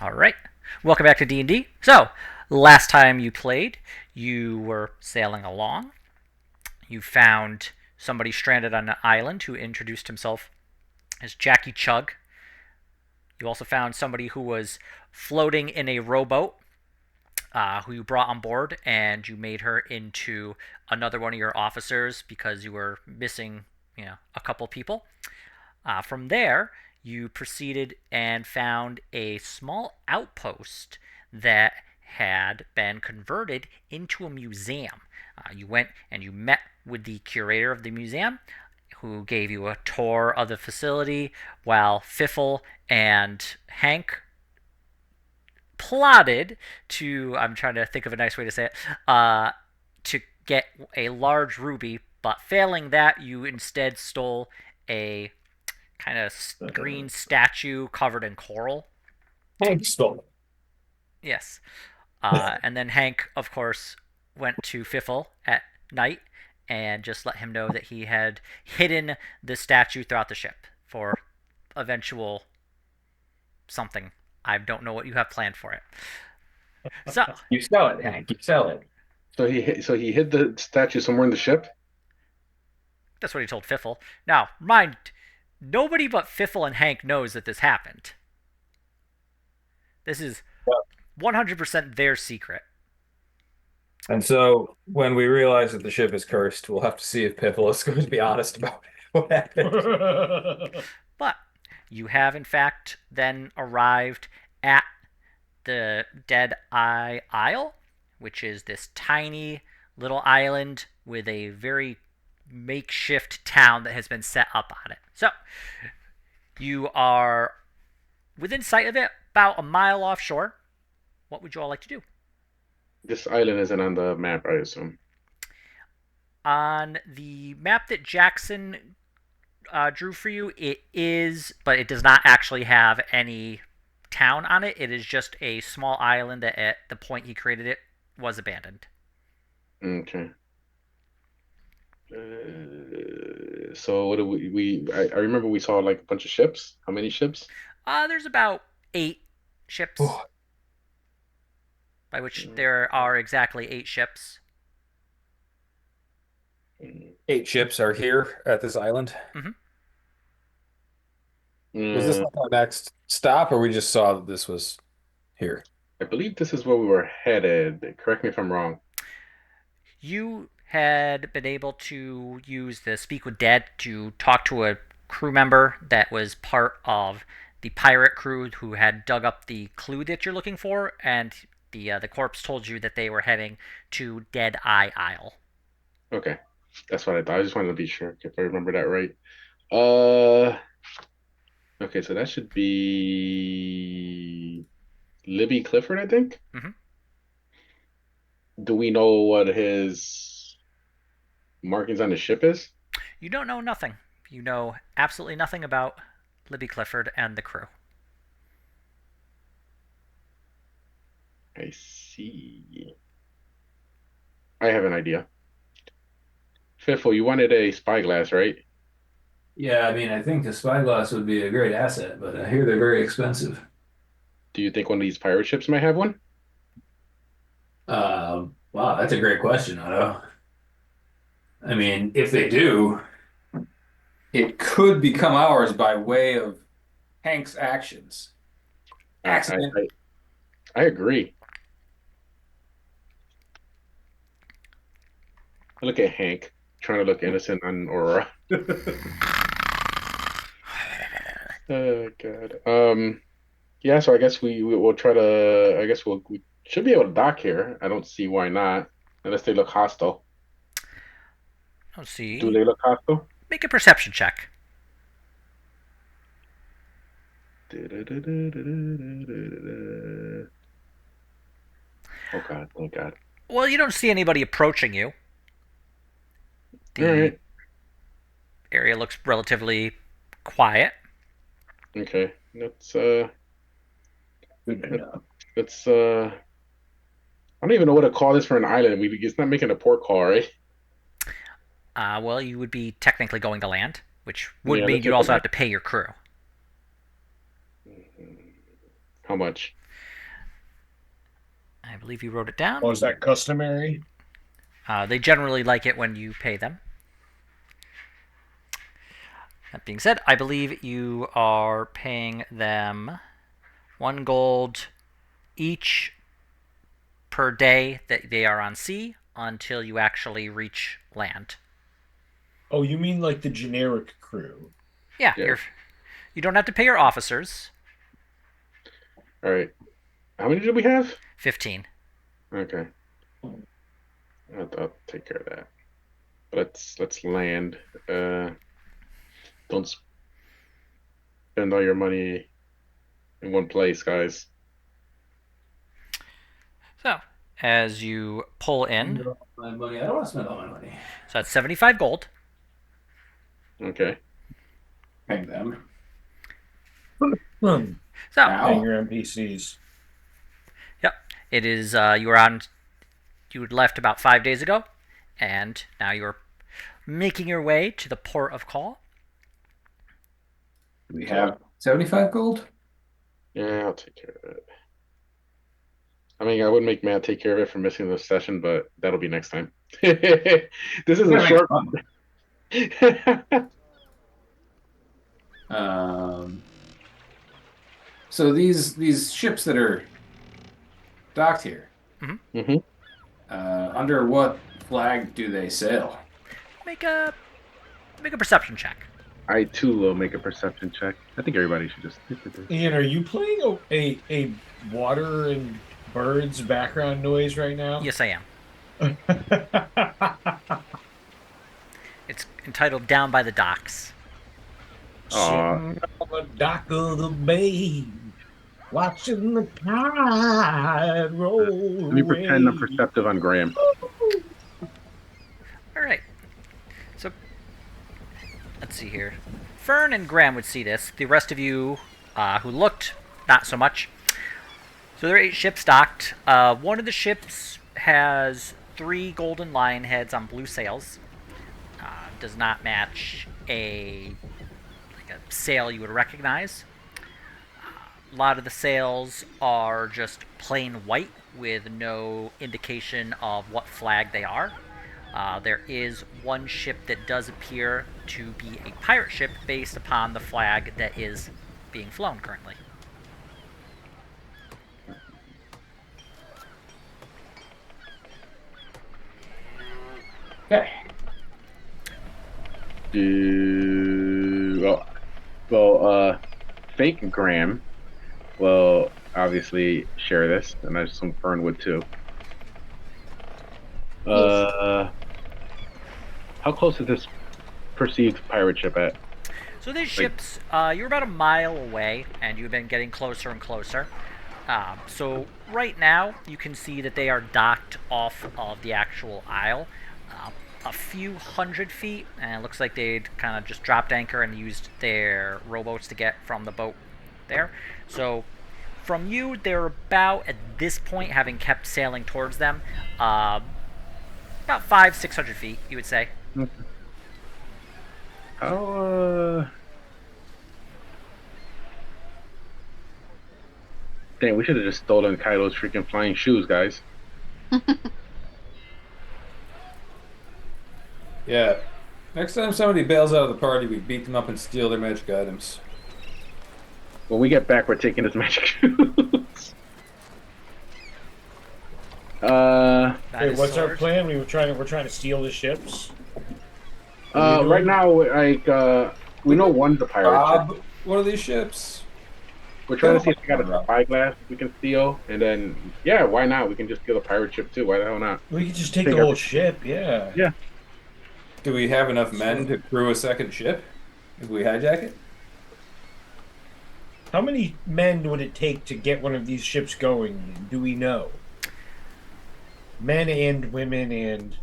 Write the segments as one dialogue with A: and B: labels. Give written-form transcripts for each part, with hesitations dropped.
A: All right. Welcome back to D&D. So, last time you played, you were sailing along. You found somebody stranded on an island who introduced himself as Jackie Chug. You also found somebody who was floating in a rowboat, who you brought on board, and you made her into another one of your officers because you were missing, a couple people. From there, you proceeded and found a small outpost that had been converted into a museum. You went and you met with the curator of the museum, who gave you a tour of the facility, while Fiffle and Hank plotted to, I'm trying to think of a nice way to say it, to get a large ruby, but failing that, you instead stole a kind of green statue covered in coral.
B: Hank stole
A: Yes. And then Hank, of course, went to Fiffle at night and just let him know that he had hidden the statue throughout the ship for eventual something. I don't know what you have planned for it. So,
B: it. You sell it, Hank. You sell it.
C: So he hid the statue somewhere in the ship.
A: that's what he told Fiffle. Now, mind, nobody but Fiffle and Hank knows that this happened. This is
B: Well,
A: 100% their secret.
B: and so when we realize that the ship is cursed, we'll have to see if Piffle is going to be honest about what happened.
A: But you have, in fact, then arrived at the Dead Eye Isle, which is this tiny little island with a very makeshift town that has been set up on it. So you are within sight of it, about a mile offshore. What would you all like to do?
C: This island isn't on the map, I assume.
A: On the map that Jackson drew for you, it is, but it does not actually have any town on it. It is just a small island that, at the point he created it, was abandoned.
C: Okay. So what do I remember we saw like a bunch of ships. How many ships?
A: There's about 8 ships,
B: Oh,
A: by which
C: Mm,
A: there are exactly 8 ships.
C: mm,
B: 8 ships are here at this island.
A: Mm-hmm.
B: Was this
C: mm.
B: like our next stop, or we just saw that this was here?
C: I believe this is where we were headed. Correct me if I'm wrong.
A: You had been able to use the Speak with Dead to talk to a crew member that was part of the pirate crew who had dug up the clue that you're looking for, and the corpse told you that they were heading to Dead Eye Isle.
C: Okay, that's what I thought. I just wanted to be sure if I remember that right. Uh, okay, so that should be Libby Clifford, I think.
A: Mm-hmm.
C: Do we know what his markings on the ship is?
A: You don't know nothing. You know absolutely nothing about Libby Clifford and the crew.
C: I see. I have an idea. Fiffle, you wanted a spyglass, right?
D: Yeah, I mean, I think a spyglass would be a great asset, but I hear they're very expensive.
C: Do you think one of these pirate ships might have one?
D: Wow, that's a great question, Otto. I mean, if they do, it could become ours by way of Hank's actions.
C: I I
D: Accident.
C: I, I agree. Look at Hank trying to look innocent on Aurora. Oh God. Yeah. So I guess we will try to. I guess we should be able to dock here. I don't see why not, unless they look hostile.
A: Let's
C: Do
A: see.
C: they look hostile?
A: Make a perception check.
C: Oh God. Oh God.
A: Well, you don't see anybody approaching you.
C: All
A: The
C: right.
A: area looks relatively quiet.
C: Okay.
D: Good to
C: Let-
D: know.
C: let's I don't even know what to call this for an island. It's not making a port call, right?
A: Well, you would be technically going to land, which would
C: Yeah.
A: mean
C: Let's
A: you'd
C: just go
A: also have
C: back.
A: to pay your crew.
C: How much?
A: I believe you wrote it down.
E: Oh, is that customary?
A: They generally like it when you pay them. That being said, I believe you are paying them 1 gold each per day that they are on sea until you actually reach land.
E: Oh, you mean like the generic crew?
A: Yeah,
C: Yeah.
A: you don't have to pay your officers.
C: All right. How many do we have?
A: 15.
C: Okay. I'll take care of that. Let's land. Don't spend all your money in one place, guys.
A: So, as you pull in,
D: My money. I don't want to spend all my money.
A: so that's 75 gold.
C: Okay.
D: Paying them.
E: Hmm.
A: So,
D: Ow.
E: Paying your NPCs.
A: yep, it is, you had left about 5 days ago, and now you're making your way to the port of call.
D: We have 75 gold.
C: Yeah, I'll take care of it. I mean, I would make Matt take care of it for missing the session, but that'll be next time. This is a short.
D: So these ships that are docked here,
C: Mm-hmm.
D: under what flag do they sail?
A: Make a perception check.
C: I too will make a perception check. I think everybody should just.
E: Ian, are you playing a water and birds background noise right now?
A: Yes, I am. It's entitled Down by the Docks.
E: Sitting on the dock of the bay, watching the tide roll
C: Let me pretend I'm
E: away.
C: perceptive on Graham.
A: All right. So, let's see here. Fern and Graham would see this. The rest of you who looked, not so much. So there are 8 ships docked. One of the ships has 3 golden lion heads on blue sails. Does not match a sail you would recognize. A lot of the sails are just plain white with no indication of what flag they are. There is one ship that does appear to be a pirate ship based upon the flag that is being flown currently.
D: Okay.
C: Fake Graham will obviously share this, and I assume Fern would too. How close is this perceived pirate ship at?
A: So these ships, you're about a mile away, and you've been getting closer and closer. So right now, you can see that they are docked off of the actual isle, a few hundred feet, and it looks like they'd kind of just dropped anchor and used their rowboats to get from the boat there. So from you, they're about, at this point, having kept sailing towards them, about 500-600 feet, you would say.
C: How, Dang, we should have just stolen Kaido's freaking flying shoes, guys.
D: Yeah. Next time somebody bails out of the party, we beat them up and steal their magic items.
C: When we get back, we're taking his magic shoes.
A: That
E: Wait,
A: is
E: what's our
A: sword.
E: plan? We're trying to steal the ships.
C: Right now, we know one's a pirate ship.
D: Rob one of these ships.
C: We're trying to see if we got a spyglass we can steal, and then yeah, why not? We can just steal a pirate ship too. Why the hell not?
E: We could just take
C: Take
E: the whole
C: everything.
E: ship. Yeah.
C: Yeah.
D: Do we have enough men to crew a second ship if we hijack it?
E: How many men would it take to get one of these ships going? Do we know? Men and women and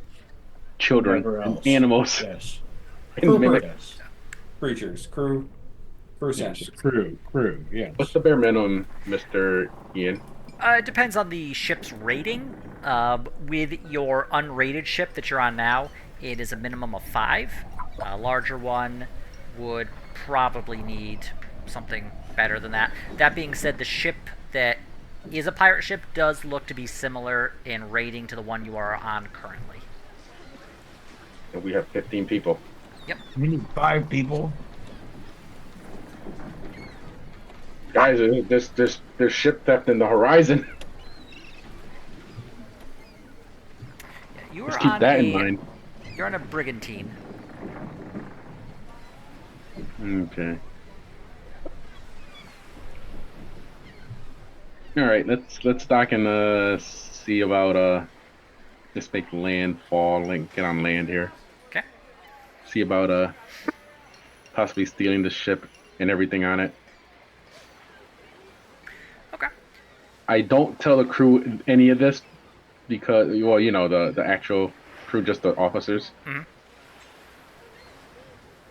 C: Children,
E: whatever
C: and
E: else.
C: animals,
E: Yes.
C: and mimics.
E: Yes.
D: Creatures, crew, first
E: Yes.
D: sentence.
E: Crew. Yes.
C: What's the bare minimum, Mr. Ian?
A: It depends on the ship's rating. With your unrated ship that you're on now, it is a minimum of 5. A larger one would probably need something better than that. That being said, the ship that is a pirate ship does look to be similar in rating to the one you are on currently.
C: And we have 15 people.
E: We need 5 people.
C: Guys, there's ship theft in the horizon.
A: Yeah, you
C: Just
A: are
C: keep
A: on
C: that in
A: a
C: mind.
A: you're on a brigantine.
C: Okay. All right, let's dock and see about just make landfall and get on land here.
A: Okay.
C: See about possibly stealing the ship and everything on it.
A: Okay.
C: I don't tell the crew any of this because, well, the actual crew, just the officers,
A: Mhm.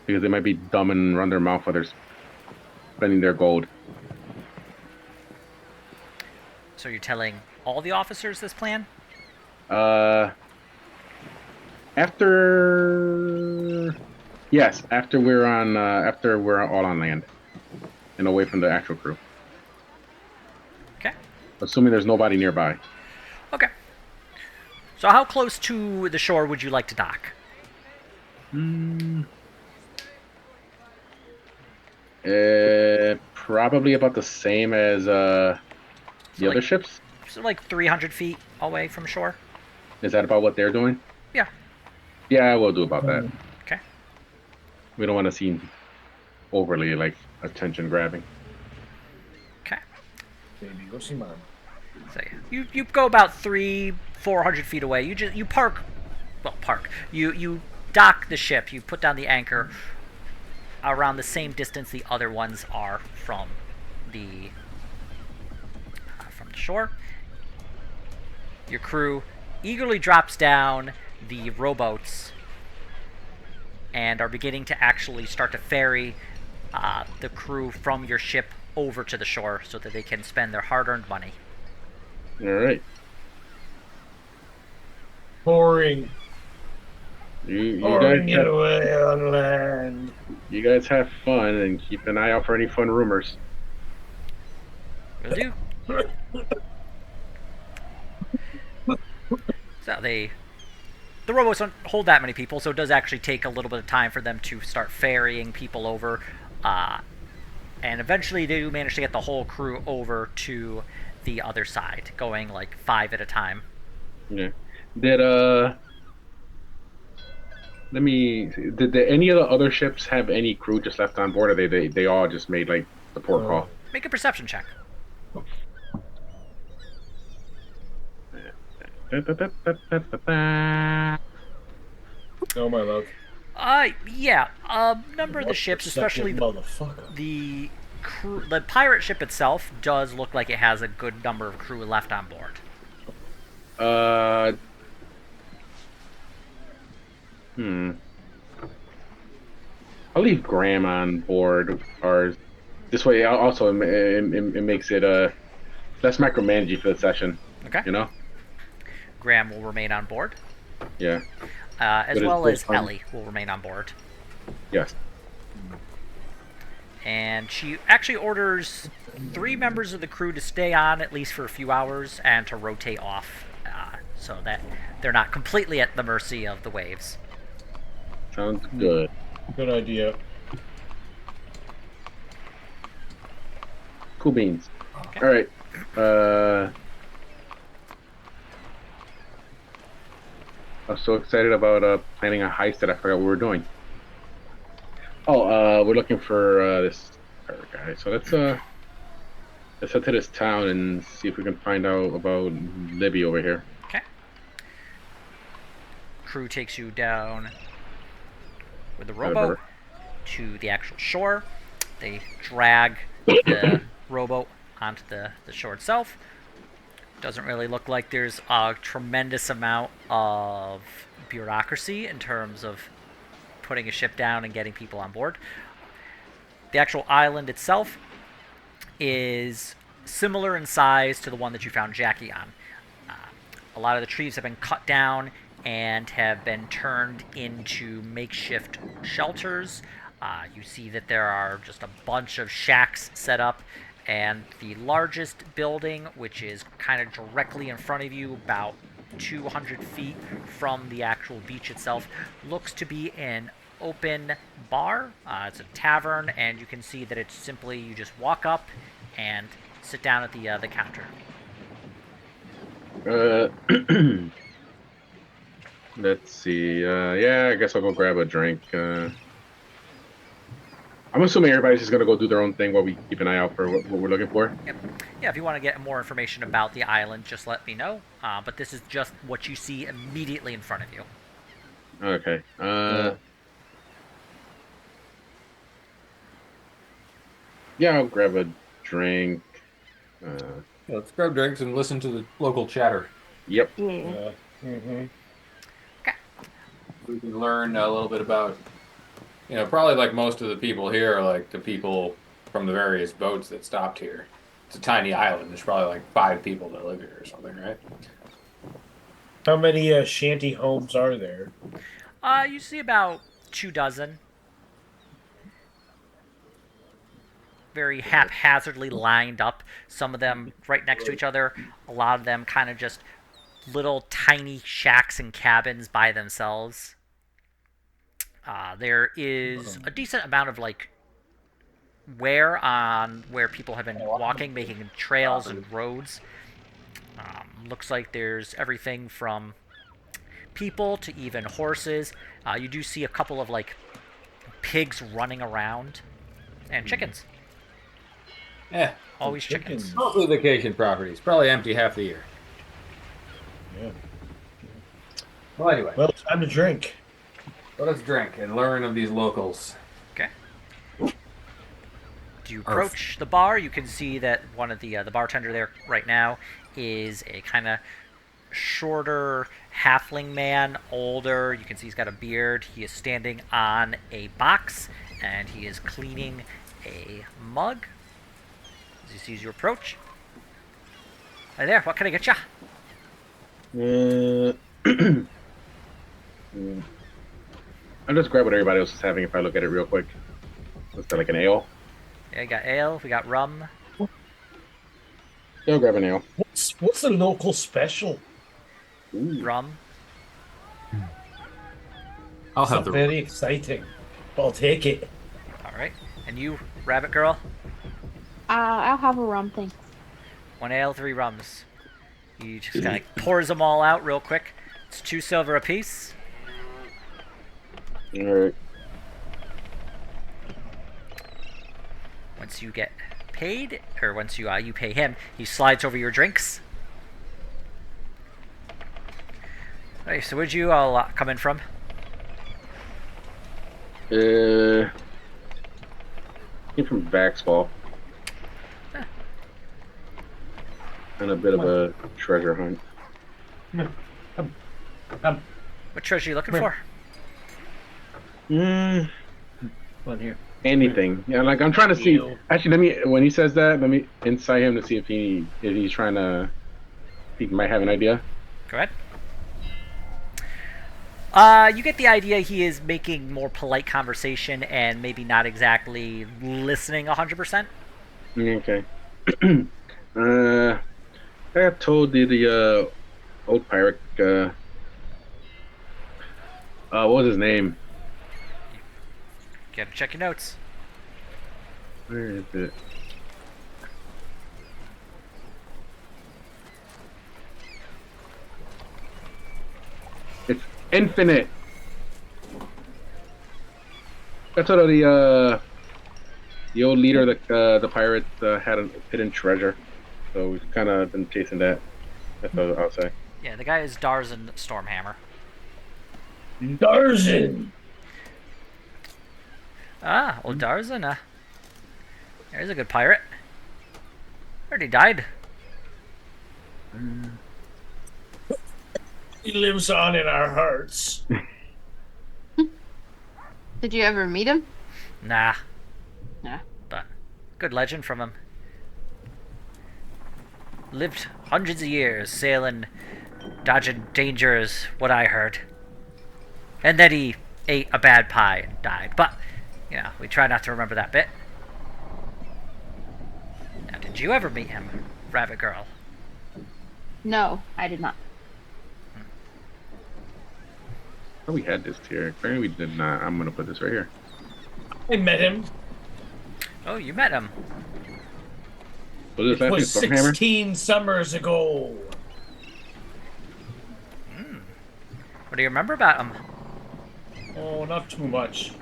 C: because they might be dumb and run their mouth while they're spending their gold.
A: So you're telling all the officers this plan?
C: Uh, after yes, after we're all on land and away from the actual crew,
A: Okay.
C: assuming there's nobody nearby.
A: Okay. So how close to the shore would you like to dock?
C: Probably about the same as the
A: So
C: other
A: like
C: ships.
A: so like 300 feet away from shore?
C: Is that about what they're doing?
A: Yeah.
C: Yeah, we'll do about that.
A: Okay.
C: We don't want to seem overly like attention grabbing.
A: Okay.
E: Baby, go see mom.
A: So yeah, you go about 400 feet away. You park, well park. You dock the ship. You put down the anchor around the same distance the other ones are from the shore. Your crew eagerly drops down the rowboats and are beginning to actually start to ferry the crew from your ship over to the shore so that they can spend their hard-earned money.
C: All right.
E: Pouring.
C: You
E: Pouring
C: guys
E: it
C: have,
E: away on land.
C: you guys have fun and keep an eye out for any fun rumors.
A: Will do. So the rowboats don't hold that many people, so it does actually take a little bit of time for them to start ferrying people over. And eventually they do manage to get the whole crew over to the other side, going like 5 at a time.
C: Yeah. Did let me see. Did any of the other ships have any crew just left on board, or they all just made like the port call?
A: Make a perception check.
E: Oh my luck.
A: Yeah. A number of the
E: What
A: ships,
E: perceptive
A: especially
E: motherfucker.
A: the pirate ship itself, does look like it has a good number of crew left on board.
C: Uh, I'll leave Graham on board ours. This way, also it makes it less micromanaging for the session.
A: Okay.
C: You know?
A: Graham will remain on board,
C: Yeah.
A: as
C: But it's
A: well
C: still
A: as
C: fun.
A: Ellie will remain on board.
C: Yes.
A: And she actually orders 3 members of the crew to stay on at least for a few hours and to rotate off, so that they're not completely at the mercy of the waves.
C: Sounds good.
E: Good idea.
C: Cool beans.
A: Okay.
C: All right. I was so excited about planning a heist that I forgot what we were doing. Oh, we're looking for this pirate guy. So let's head to this town and see if we can find out about Libby over here.
A: Okay. Crew takes you down with the rowboat to the actual shore. They drag the rowboat onto the shore itself. Doesn't really look like there's a tremendous amount of bureaucracy in terms of putting a ship down and getting people on board. The actual island itself is similar in size to the one that you found Jackie on. A lot of the trees have been cut down and have been turned into makeshift shelters. You see that there are just a bunch of shacks set up, And the largest building, which is kind of directly in front of you, about 200 feet from the actual beach itself, looks to be an open bar. It's a tavern, and you can see that it's simply you just walk up and sit down at the counter.
C: Let's see. Yeah, I guess I'll go grab a drink. I'm assuming everybody's just gonna go do their own thing while we keep an eye out for what we're looking for.
A: Yep. Yeah, if you want to get more information about the island, just let me know. But this is just what you see immediately in front of you.
C: Okay. Yeah, I'll grab a drink.
D: Yeah, let's grab drinks and listen to the local chatter.
C: Yep.
F: Yeah.
E: Mm-hmm.
D: We can learn a little bit about, probably like most of the people here are like the people from the various boats that stopped here. It's a tiny island. There's probably like 5 people that live here or something, right?
E: How many shanty homes are there?
A: You see about 24. Very haphazardly lined up. Some of them right next to each other. A lot of them kind of just little tiny shacks and cabins by themselves. There is a decent amount of like wear on where people have been walking, making trails and roads. Looks like there's everything from people to even horses. You do see a couple of like pigs running around and chickens.
D: Yeah.
A: Always chickens.
D: Mostly vacation properties. Probably empty half the year.
E: Yeah.
D: Well, anyway.
E: Well, time to drink.
D: Let us drink and learn of these locals.
A: Okay. Do you approach the bar? You can see that one of the bartender there right now is a kind of shorter halfling man, older. You can see he's got a beard. He is standing on a box, and he is cleaning a mug. As he sees you approach. Hi there, what can I get you?
C: I'll just grab what everybody else is having if I look at it real quick. What's that, like an ale?
A: Yeah, we got ale, we got rum.
C: Yeah, I'll grab an ale.
E: What's the local special?
C: Ooh.
A: Rum.
D: I'll have the
E: Very exciting. I'll take it.
A: Alright. And you, rabbit girl?
F: I'll have a rum, thanks.
A: 1 ale, 3 rums. He just kind of pours them all out real quick. It's 2 silver apiece.
C: Alright.
A: Once you get paid, or once you pay him, he slides over your drinks. Hey, so where'd you all come in from?
C: Came from Vaxfall.
A: Huh.
C: And a bit of a treasure hunt.
A: What treasure are you looking for?
E: One here.
C: Anything. Yeah, like I'm trying to see.
E: Deal.
C: Actually, when he says that, let me insight him to see if he's trying to. He might have an idea.
A: Go ahead. You get the idea he is making more polite conversation and maybe not exactly listening 100%.
C: Okay. I got told the old pirate. What was his name?
A: Gotta check your notes.
C: Where is it? It's Infinite. That's what the old leader, the pirates, had a hidden treasure. So we've kind of been chasing that. That's what I'll say.
A: Yeah, the guy is Darzan Stormhammer.
E: Darzan!
A: Ah, well, Darzan, there's a good pirate. Already died.
E: He lives on in our hearts.
F: Did you ever meet him?
A: Nah,
F: Nah.
A: but good legend from him. Lived hundreds of years sailing, dodging dangers, what I heard. And then he ate a bad pie and died. But, we try not to remember that bit. Yeah. you ever meet him, Rabbit Girl?
F: No, I did not.
C: Oh, we had this here. Apparently we did not. I'm gonna put this right here.
E: I met him.
A: Oh, you met him.
C: Was this
E: It
C: last
E: was
C: name Stormhammer?
E: 16 summers ago.
A: What do you remember about him?
E: Oh, not too much.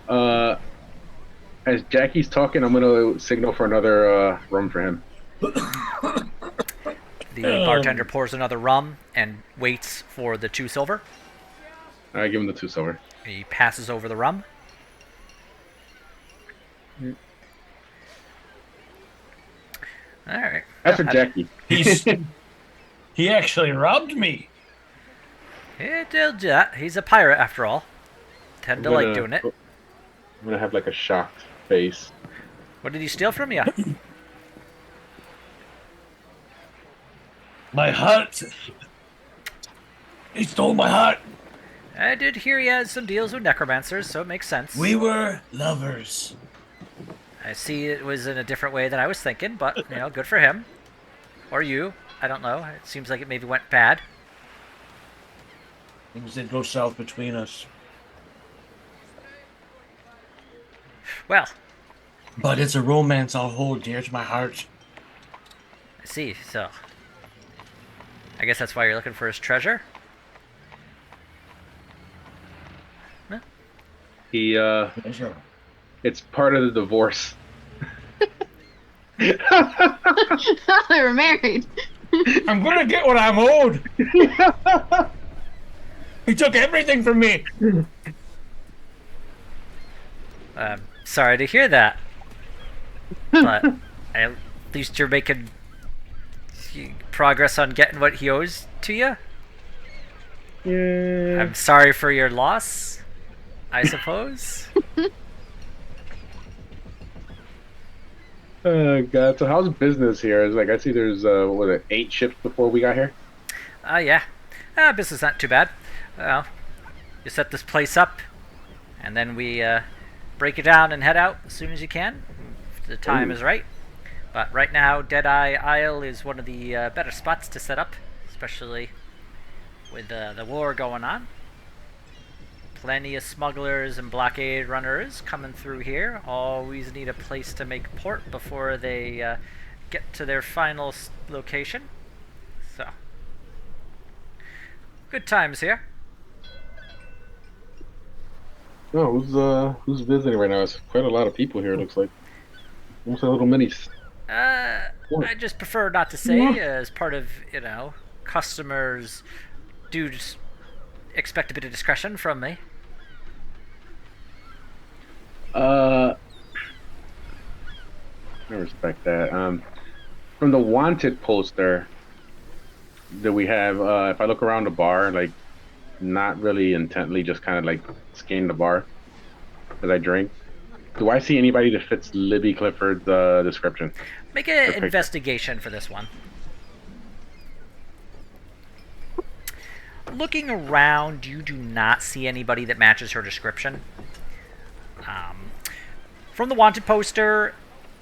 C: As Jackie's talking, I'm gonna signal for another rum for him.
A: The bartender pours another rum and waits for the 2 silver.
C: I give him the 2 silver.
A: He passes over the rum. All right.
C: That's for Jackie.
E: He actually robbed me.
A: He'll do that. He's a pirate after all. Tend to like doing it.
C: I'm gonna have like a shocked face.
A: What did he steal from you?
E: My heart. He stole my heart.
A: I did hear he has some deals with necromancers, so it makes sense.
E: We were lovers.
A: I see it was in a different way than I was thinking, but, you know, good for him. Or you. I don't know. It seems like it maybe went bad.
E: Things did go south between us.
A: Well,
E: But it's a romance I'll hold dear to my heart.
A: I see. So, I guess that's why you're looking for his treasure?
C: He
E: Pleasure.
C: it's part of the divorce.
F: They were married.
E: I'm gonna get what I'm owed. He took everything from me.
A: Sorry to hear that. But at least you're making progress on getting what he owes to you.
C: Yeah.
A: I'm sorry for your loss, I suppose.
C: Oh god. So how's business here? It's like I see there's what was it, 8 ships before we got here?
A: Yeah. Business not too bad. Well, you set this place up, and then we break it down and head out as soon as you can. If the time
C: Ooh.
A: is right. But right now, Deadeye Isle is one of the better spots to set up, especially with the war going on. Plenty of smugglers and blockade runners coming through here. Always need a place to make port before they get to their final location. So, good times here.
C: No, who's visiting right now? It's quite a lot of people here. It looks like almost a little mini.
A: I just prefer not to say, as part of, you know, customers do just expect a bit of discretion from me.
C: I respect that. From the wanted poster that we have, if I look around the bar, like not really intently, just kind of like scanning the bar as I drink. Do I see anybody that fits Libby Clifford's description?
A: Make an investigation for this one. Looking around, you do not see anybody that matches her description. From the wanted poster,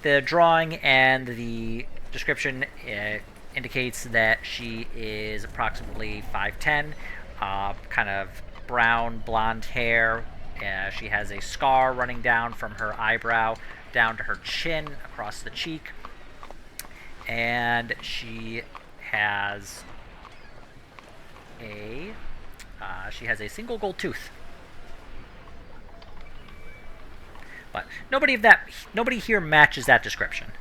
A: the drawing and the description indicates that she is approximately 5'10", kind of brown blonde hair. She has a scar running down from her eyebrow down to her chin across the cheek, and she has a single gold tooth. But nobody here matches that description.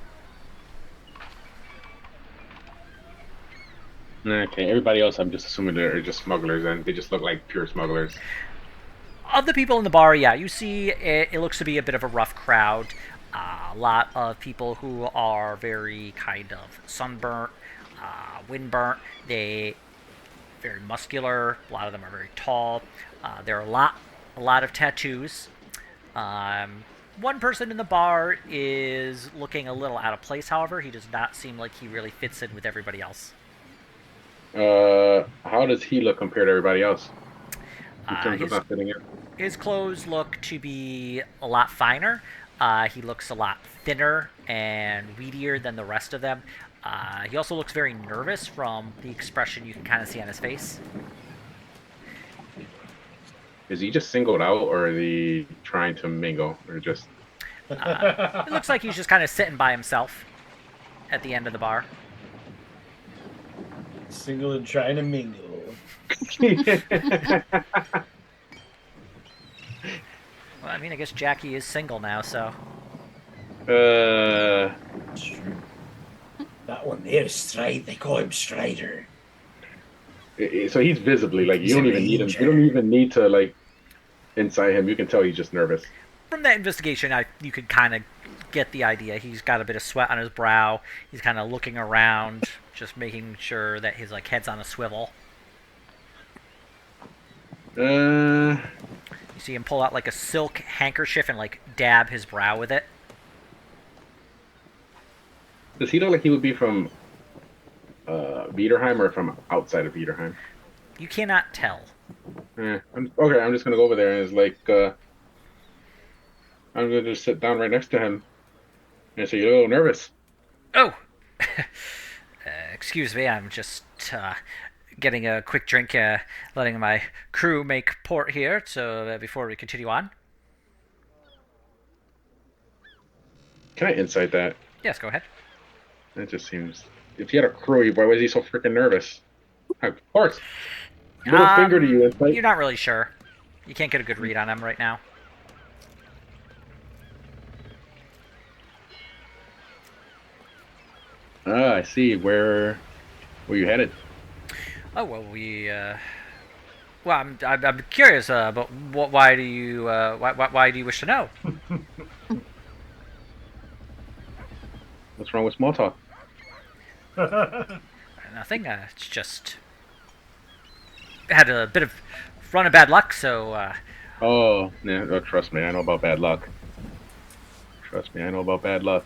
C: Okay, everybody else, I'm just assuming they're just smugglers, and they just look like pure smugglers.
A: Of the people in the bar, yeah, you see it looks to be a bit of a rough crowd. A lot of people who are very kind of sunburnt, windburnt. They very muscular. A lot of them are very tall. There are a lot of tattoos. One person in the bar is looking a little out of place, however. He does not seem like he really fits in with everybody else.
C: How does he look compared to everybody else? In terms of not fitting in?
A: His clothes look to be a lot finer. He looks a lot thinner and weedier than the rest of them. He also looks very nervous from the expression you can kind of see on his face.
C: Is he just singled out, or is he trying to mingle, or just?
A: It looks like he's just kind of sitting by himself at the end of the bar.
E: Single and trying to mingle.
A: Well, I mean, I guess Jackie is single now, so.
E: It's true. That one there, Stride. They call him Strider.
C: So he's visibly like
E: He's
C: you don't
E: a
C: even need him.
E: ranger.
C: You don't even need to like incite him. You can tell he's just nervous.
A: From that investigation, you could kind of get the idea. He's got a bit of sweat on his brow. He's kind of looking around, just making sure that his head's on a swivel.
C: Uh,
A: You see him pull out a silk handkerchief and dab his brow with it.
C: does he look like he would be from Viderheim or from outside of Viderheim?
A: You cannot tell.
C: Okay, I'm just gonna go over there and it's like I'm gonna just sit down right next to him and say, "You're a little nervous."
A: Oh, excuse me. I'm just getting a quick drink, letting my crew make port here. So before we continue on.
C: Can I insight that?
A: Yes, go ahead.
C: That just seems. If he had a crew, why was he so freaking nervous? Of course. Middle finger to you, insight.
A: You're not really sure. You can't get a good read on him right now.
C: Ah, I see. Where you headed?
A: Oh well, well, I'm curious, but why do you why do you wish to know?
C: What's wrong with small talk?
A: Nothing. It's just had a bit of run of bad luck, so
C: Oh, yeah. Oh, trust me, I know about bad luck. Trust me, I know about bad luck.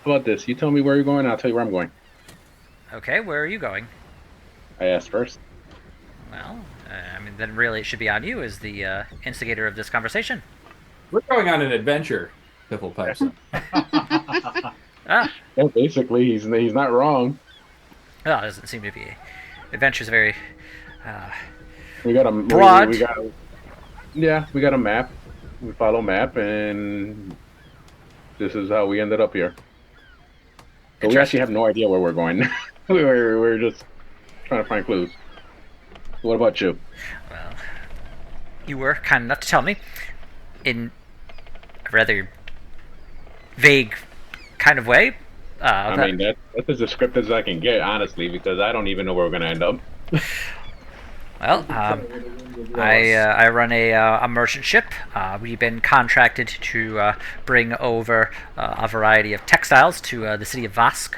C: How about this? You tell me where you're going, I'll tell you where I'm going.
A: okay. Where are you going?
C: I asked first.
A: Well, I mean, then really it should be on you as the instigator of this conversation.
D: We're going on an adventure. Piffle pipes up.
A: Ah,
C: Yeah, basically, he's not wrong.
A: well, it doesn't seem to be. Adventure's very
C: We got a
A: broad.
C: we got a map. We follow map, and this is how we ended up here. But we actually have no idea where we're going. we're just trying to find clues. What about you?
A: Well, you were kind enough to tell me in a rather vague kind of way.
C: I mean, that's as descriptive as I can get, honestly, because I don't even know where we're going to end up.
A: Well, I run a merchant ship. We've been contracted to bring over a variety of textiles to the city of Vask.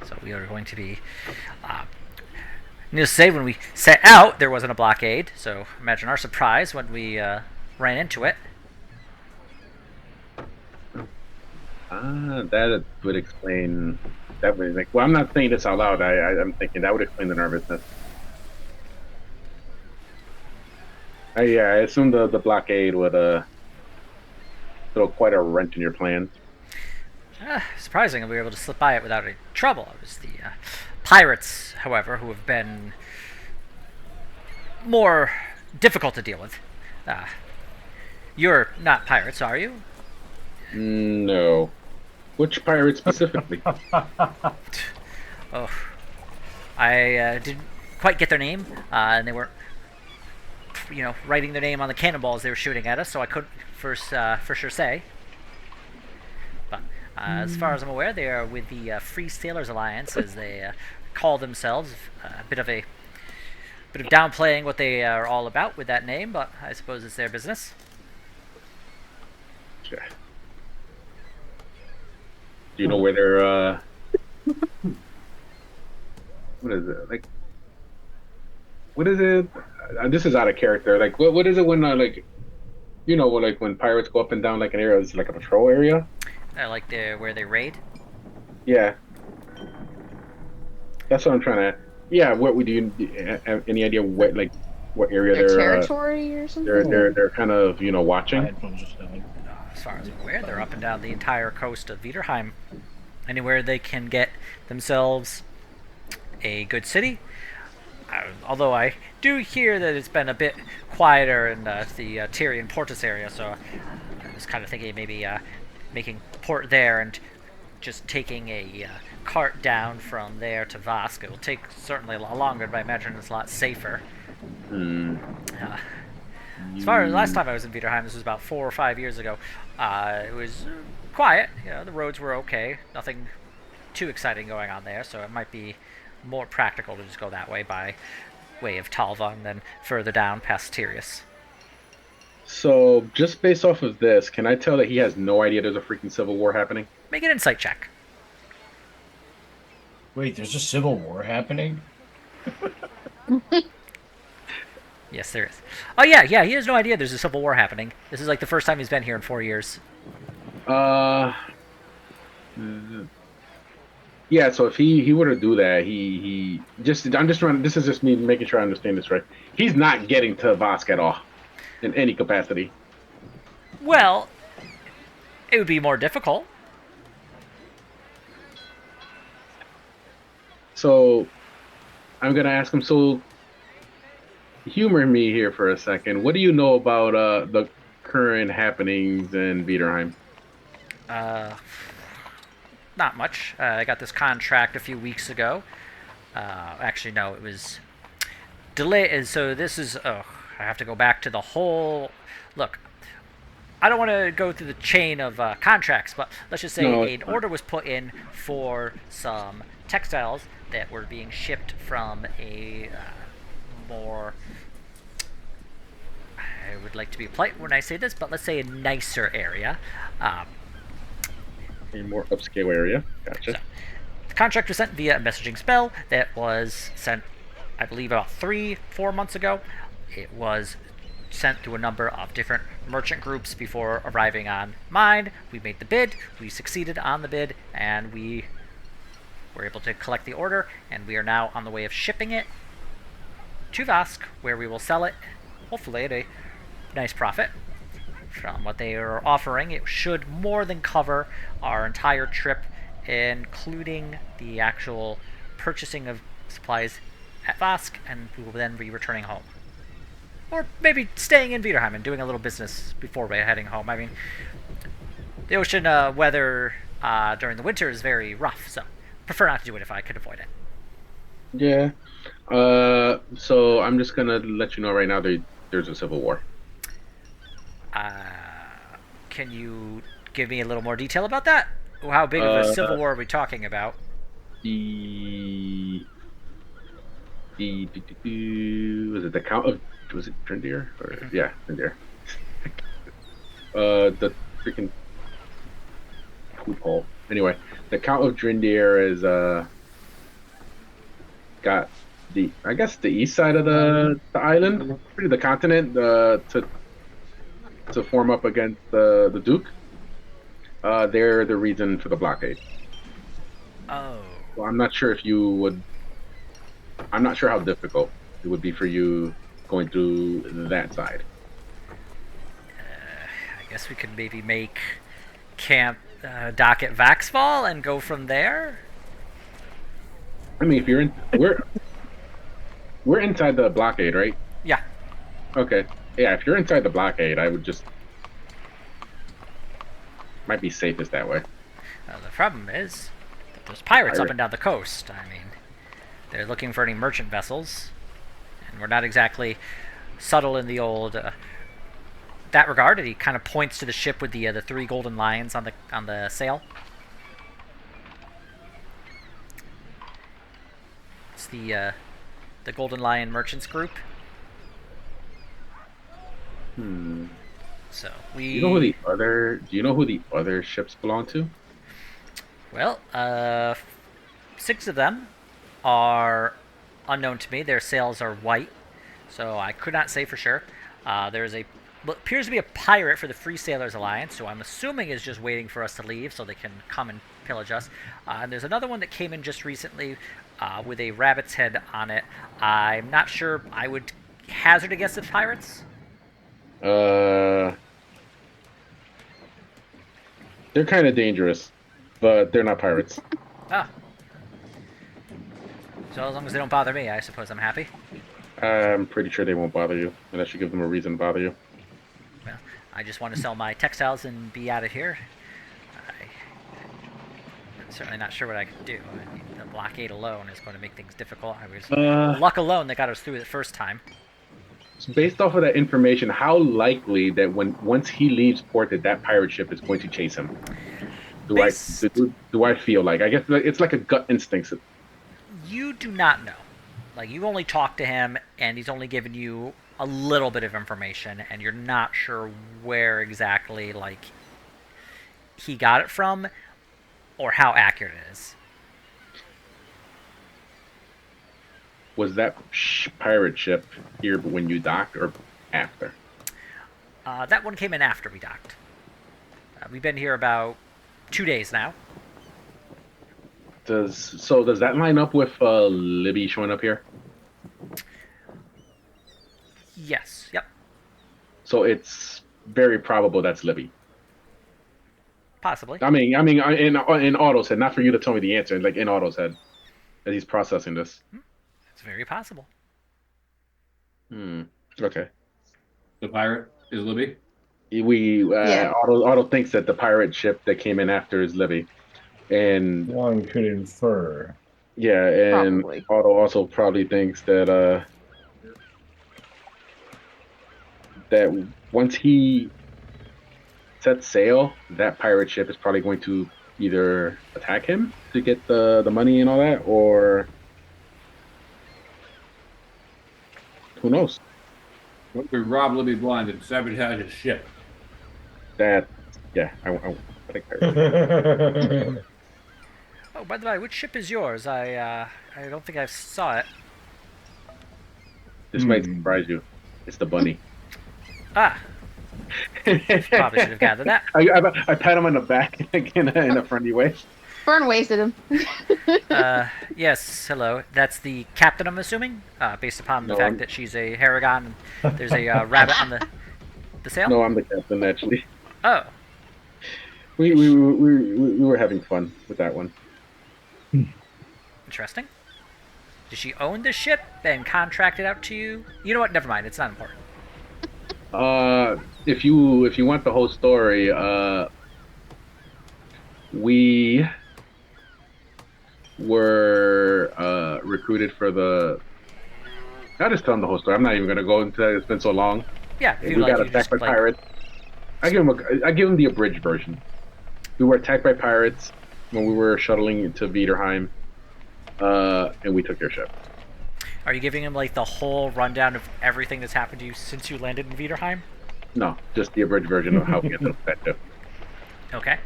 A: So we are going to be. Needless to say, when we set out, there wasn't a blockade. So imagine our surprise when we ran into it.
C: That would explain. That would well, I'm not saying this out loud. I'm thinking that would explain the nervousness. Yeah, I assume the blockade would throw quite a wrench in your plans.
A: Surprisingly, we were able to slip by it without any trouble. It was the pirates, however, who have been more difficult to deal with. You're not pirates, are you?
C: No. Which pirate specifically?
A: Oh, I didn't quite get their name, and they weren't, writing their name on the cannonballs they were shooting at us, so I couldn't for sure say. But as far as I'm aware, they are with the Free Sailors Alliance, as they call themselves. A bit of downplaying what they are all about with that name, but I suppose it's their business.
C: Sure. Do you know where they're what is it like? What is it? This is out of character. Like, what is it when like when pirates go up and down like an area? It's like a patrol area.
A: Like where they raid.
C: Yeah, that's what I'm trying to. Yeah, what would you have any idea what area
F: Their
C: they're
F: territory or something?
C: they're kind of watching?
E: Headphones just died.
A: As far as I'm aware. They're up and down the entire coast of Viderheim. Anywhere they can get themselves a good city. Although I do hear that it's been a bit quieter in the Tyrian Portus area, so I was kind of thinking maybe making port there and just taking a cart down from there to Vask. It will take certainly a lot longer, but I imagine it's a lot safer.
C: Hmm.
A: As far as last time I was in Viderheim, this was about 4 or 5 years ago, it was quiet. The roads were okay. Nothing too exciting going on there, so it might be more practical to just go that way by way of Talva and then further down past Tirius.
C: So, just based off of this, can I tell that he has no idea there's a freaking civil war happening?
A: Make an insight check.
E: Wait, there's a civil war happening?
A: Yes, there is. Oh, yeah, he has no idea there's a civil war happening. This is like the first time he's been here in 4 years.
C: Yeah, so if he were to do that, he just I'm just trying. This is just me making sure I understand this right. He's not getting to Vosk at all, in any capacity.
A: Well, it would be more difficult.
C: So I'm gonna ask him. So humor me here for a second. What do you know about the current happenings in Viderheim?
A: Not much. I got this contract a few weeks ago. Actually, no, it was delayed. So this is. Oh, I have to go back to the whole. Look, I don't want to go through the chain of contracts, but let's just say an order was put in for some textiles that were being shipped from a more. I would like to be polite when I say this, but let's say a nicer area.
C: A more upscale area. Gotcha.
A: So, the contract was sent via a messaging spell that was sent, I believe, about 3-4 months ago. It was sent to a number of different merchant groups before arriving on mine. We made the bid, we succeeded on the bid, and we were able to collect the order, and we are now on the way of shipping it to Vask, where we will sell it, hopefully at a nice profit. From what they are offering, it should more than cover our entire trip, including the actual purchasing of supplies at Vask, and we will then be returning home. Or maybe staying in Viderheim and doing a little business before we're heading home. I mean, the ocean weather during the winter is very rough, so prefer not to do it if I could avoid it.
C: Yeah. So I'm just gonna let you know right now there's a civil war.
A: Can you give me a little more detail about that? How big of a civil war are we talking about?
C: Was it the Count of was it Trindir or yeah Trindir? The freaking loophole. Anyway, the Count of Drindir is got the east side of the island, the continent, to form up against the Duke. They're the reason for the blockade.
A: Oh.
C: Well, I'm not sure if you would. I'm not sure how difficult it would be for you going through that side.
A: I guess we could maybe make camp dock at Vaxfall and go from there.
C: I mean, if you're in, we're inside the blockade, right?
A: Yeah.
C: Okay. Yeah, if you're inside the blockade, I would just might be safest that way.
A: The problem is that there's pirates up and down the coast. I mean, they're looking for any merchant vessels, and we're not exactly subtle in the old that regard. And he kind of points to the ship with the 3 golden lions on the sail. It's the Golden Lion Merchants Group. So we.
C: Do you know who the other ships belong to?
A: Well, 6 of them are unknown to me. Their sails are white, so I could not say for sure. There's what appears to be a pirate for the Free Sailors Alliance, who I'm assuming is just waiting for us to leave so they can come and pillage us. And there's another one that came in just recently with a rabbit's head on it. I'm not sure. I would hazard a guess it's pirates.
C: They're kind of dangerous, but they're not pirates.
A: Ah. So as long as they don't bother me, I suppose I'm happy.
C: I'm pretty sure they won't bother you, unless you give them a reason to bother you.
A: Well, I just want to sell my textiles and be out of here. I'm certainly not sure what I could do. I mean, the blockade alone is going to make things difficult. I was luck alone that got us through the first time.
C: So based off of that information, how likely that once he leaves port that pirate ship is going to chase him? Do I feel like? I guess it's like a gut instinct.
A: You do not know. Like, you've only talked to him, and he's only given you a little bit of information, and you're not sure where exactly, like, he got it from, or how accurate it is.
C: Was that pirate ship here when you docked or after?
A: That one came in after we docked. We've been here about 2 days now.
C: Does that line up with Libby showing up here?
A: Yes. Yep.
C: So it's very probable that's Libby.
A: Possibly.
C: I mean, in Otto's head, not for you to tell me the answer. Like in Otto's head, as he's processing this.
A: It's very possible.
C: Okay.
D: The pirate is Libby.
F: Yeah.
C: Otto thinks that the pirate ship that came in after is Libby, and
E: One could infer.
C: yeah, and
F: Probably.
C: Otto also probably thinks that that once he sets sail, that pirate ship is probably going to either attack him to get the money and all that, or who knows?
D: What could rob Libby blind and sabotage his ship?
C: That I think pirate.
A: Oh, by the way, which ship is yours? I don't think I saw it.
C: This might surprise you. It's the bunny.
A: Ah. Probably should have gathered that.
C: I pat him on the back in a friendly way.
F: Fern wasted him.
A: Yes, hello. That's the captain, I'm assuming, based upon the
C: No,
A: fact
C: I'm-
A: that she's a Harrigan and there's a rabbit on the sail.
C: No, I'm the captain actually.
A: Oh,
C: We were having fun with that one.
A: interesting. Does she own the ship and contract it out to you? You know what? Never mind. It's not important.
C: If you want the whole story, we were recruited for the. I'll just tell them the whole story. I'm not even gonna go into that. It's been so long.
A: Yeah, if
C: We
A: you like,
C: got
A: you just
C: attacked by
A: like.
C: pirates. I give them the abridged version. We were attacked by pirates when we were shuttling into Viderheim, and we took their ship.
A: Are you giving him like the whole rundown of everything that's happened to you since you landed in Viderheim?
C: No, just the abridged version of how we ended up that ship.
A: Okay.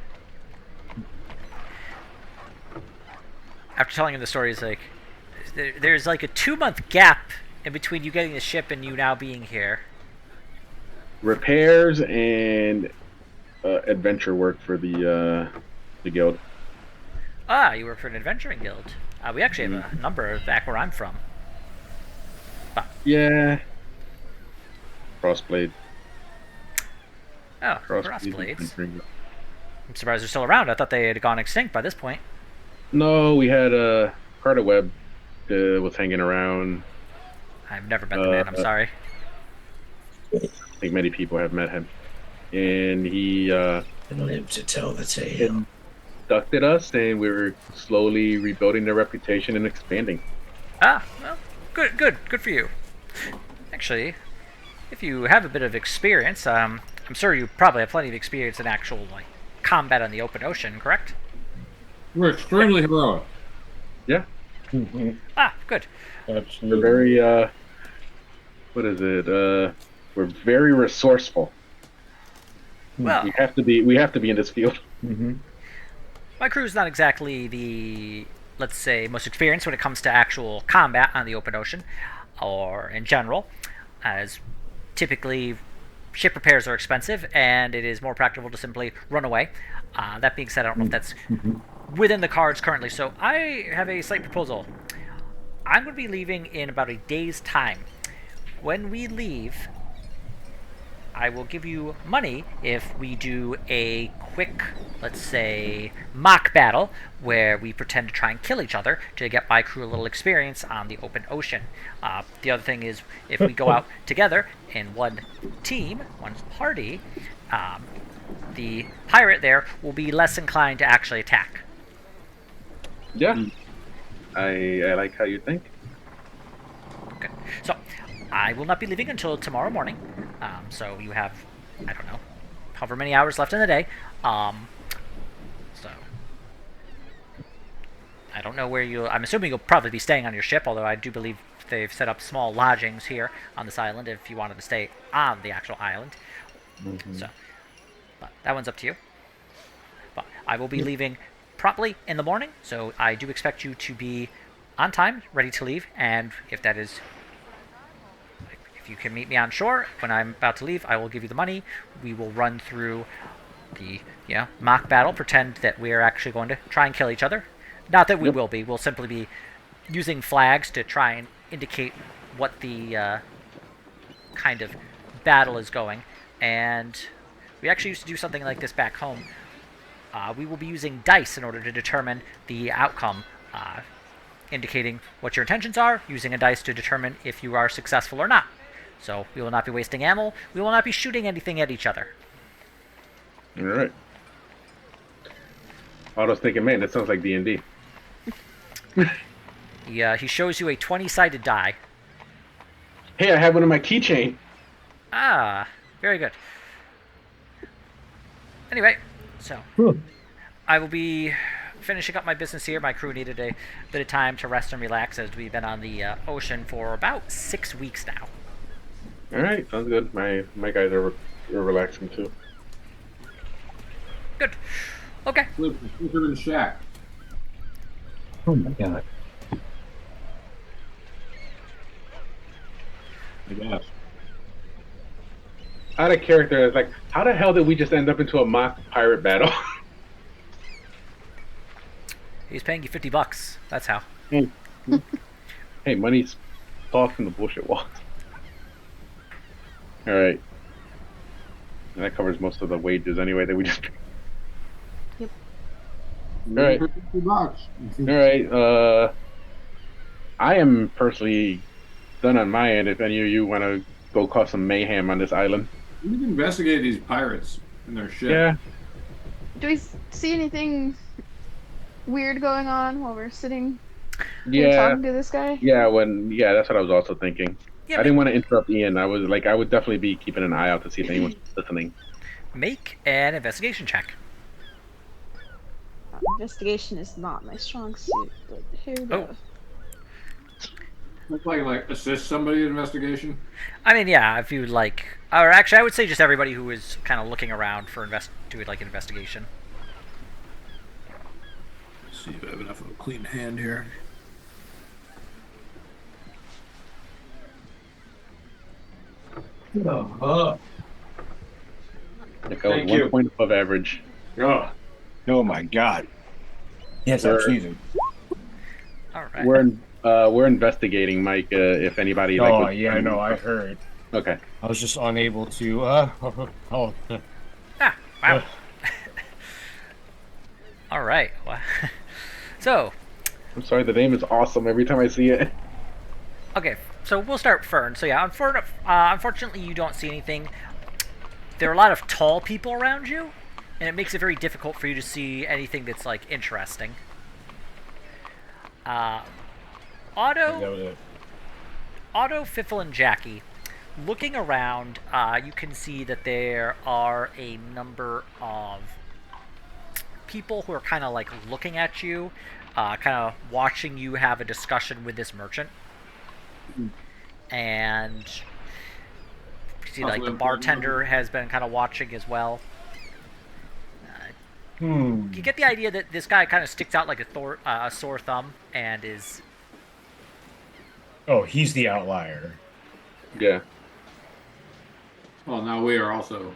A: After telling him the story, he's like, there's like a 2-month gap in between you getting the ship and you now being here.
C: Repairs and adventure work for the guild.
A: Ah, you work for an adventuring guild. We actually have a number back where I'm from.
C: Yeah. Crossblade.
A: Oh, crossblades. I'm surprised they're still around. I thought they had gone extinct by this point.
C: No, we had Carter Webb was hanging around.
A: I've never met the man. I'm sorry.
C: I think many people have met him, and he
E: And live to tell the tale.
C: inducted us, and we were slowly rebuilding their reputation and expanding.
A: Ah, well, good for you. Actually, if you have a bit of experience, I'm sure you probably have plenty of experience in actual like combat on the open ocean, correct?
D: We're extremely heroic.
C: Yeah,
A: Ah, good.
C: we're
E: Absolutely.
C: very what is it? We're very resourceful.
A: Well,
C: We have to be in this field.
A: my crew's not exactly the, let's say, most experienced when it comes to actual combat on the open ocean, or in general, as typically ship repairs are expensive, and it is more practical to simply run away. That being said, I don't know if that's within the cards currently, so I have a slight proposal. I'm going to be leaving in about a day's time. When we leave, I will give you money if we do a quick, let's say, mock battle where we pretend to try and kill each other to get my crew a little experience on the open ocean. The other thing is, if we go out together in one team, one party, the pirate there will be less inclined to actually attack.
C: Yeah. I like how you think.
A: Okay. So, I will not be leaving until tomorrow morning. So you have, I don't know, however many hours left in the day. So I don't know where you. I'm assuming you'll probably be staying on your ship, although I do believe they've set up small lodgings here on this island if you wanted to stay on the actual island. So, but that one's up to you. But I will be leaving promptly in the morning, so I do expect you to be on time, ready to leave, and if that is, if you can meet me on shore when I'm about to leave, I will give you the money. We will run through the mock battle, pretend that we are actually going to try and kill each other. Not that we will be. We'll simply be using flags to try and indicate what the kind of battle is going. And we actually used to do something like this back home. We will be using dice in order to determine the outcome, indicating what your intentions are, using a dice to determine if you are successful or not. So we will not be wasting ammo. We will not be shooting anything at each other.
C: All right. I was thinking, man, that sounds like D&D.
A: He shows you a 20-sided die.
C: Hey, I have one in my keychain.
A: Ah, very good. Anyway, so I will be finishing up my business here. My crew needed a bit of time to rest and relax as we've been on the ocean for about 6 weeks now.
C: All right, sounds good. My guys are relaxing too.
A: Good. Okay.
D: Sleep in the shack.
B: Oh my god.
D: I guess.
C: Out of character, it's like, how the hell did we just end up into a mock pirate battle?
A: He's paying you $50. That's how.
C: Hey, money's talk from the bullshit walls. All right. And that covers most of the wages anyway that we just.
F: Yep.
C: All right.
D: $50.
C: All right. I am personally done on my end. If any of you want to go cause some mayhem on this island.
D: We can investigate these pirates and their ship.
C: Yeah.
F: Do we see anything weird going on while we're sitting here
C: Yeah.
F: talking to this guy?
C: Yeah. That's what I was also thinking.
A: Yeah,
C: I didn't want to interrupt Ian. I would definitely be keeping an eye out to see if anyone's listening.
A: make an investigation check.
F: Investigation is not my strong suit, but here we go.
D: Looks like assist somebody in investigation.
A: I mean, yeah, if you'd like, or actually, I would say just everybody who is kind of looking around for do it like an investigation.
G: Let's see if I have enough of a clean hand here.
C: Like I was
E: Thank
C: 1
E: you.
C: point above average.
E: Oh my god. Yes, I'm
C: Sure.
E: sneezing.
A: All right.
C: We're investigating, Mike. If anybody like.
E: Oh
C: was-
E: yeah, I know. I heard.
C: Okay.
E: I was just unable to. Oh,
A: Ah, wow. All right. Well, so,
C: I'm sorry. The name is awesome every time I see it.
A: okay, so we'll start Fern. So yeah, unfortunately, you don't see anything. There are a lot of tall people around you, and it makes it very difficult for you to see anything that's like interesting. Otto, Fiffle, and Jackie, looking around, you can see that there are a number of people who are kind of like looking at you, kind of watching you have a discussion with this merchant. And you see, like, the bartender has been kind of watching as well. You get the idea that this guy kind of sticks out like a sore thumb and is.
E: Oh, he's the outlier.
C: Yeah.
D: Well, now we are also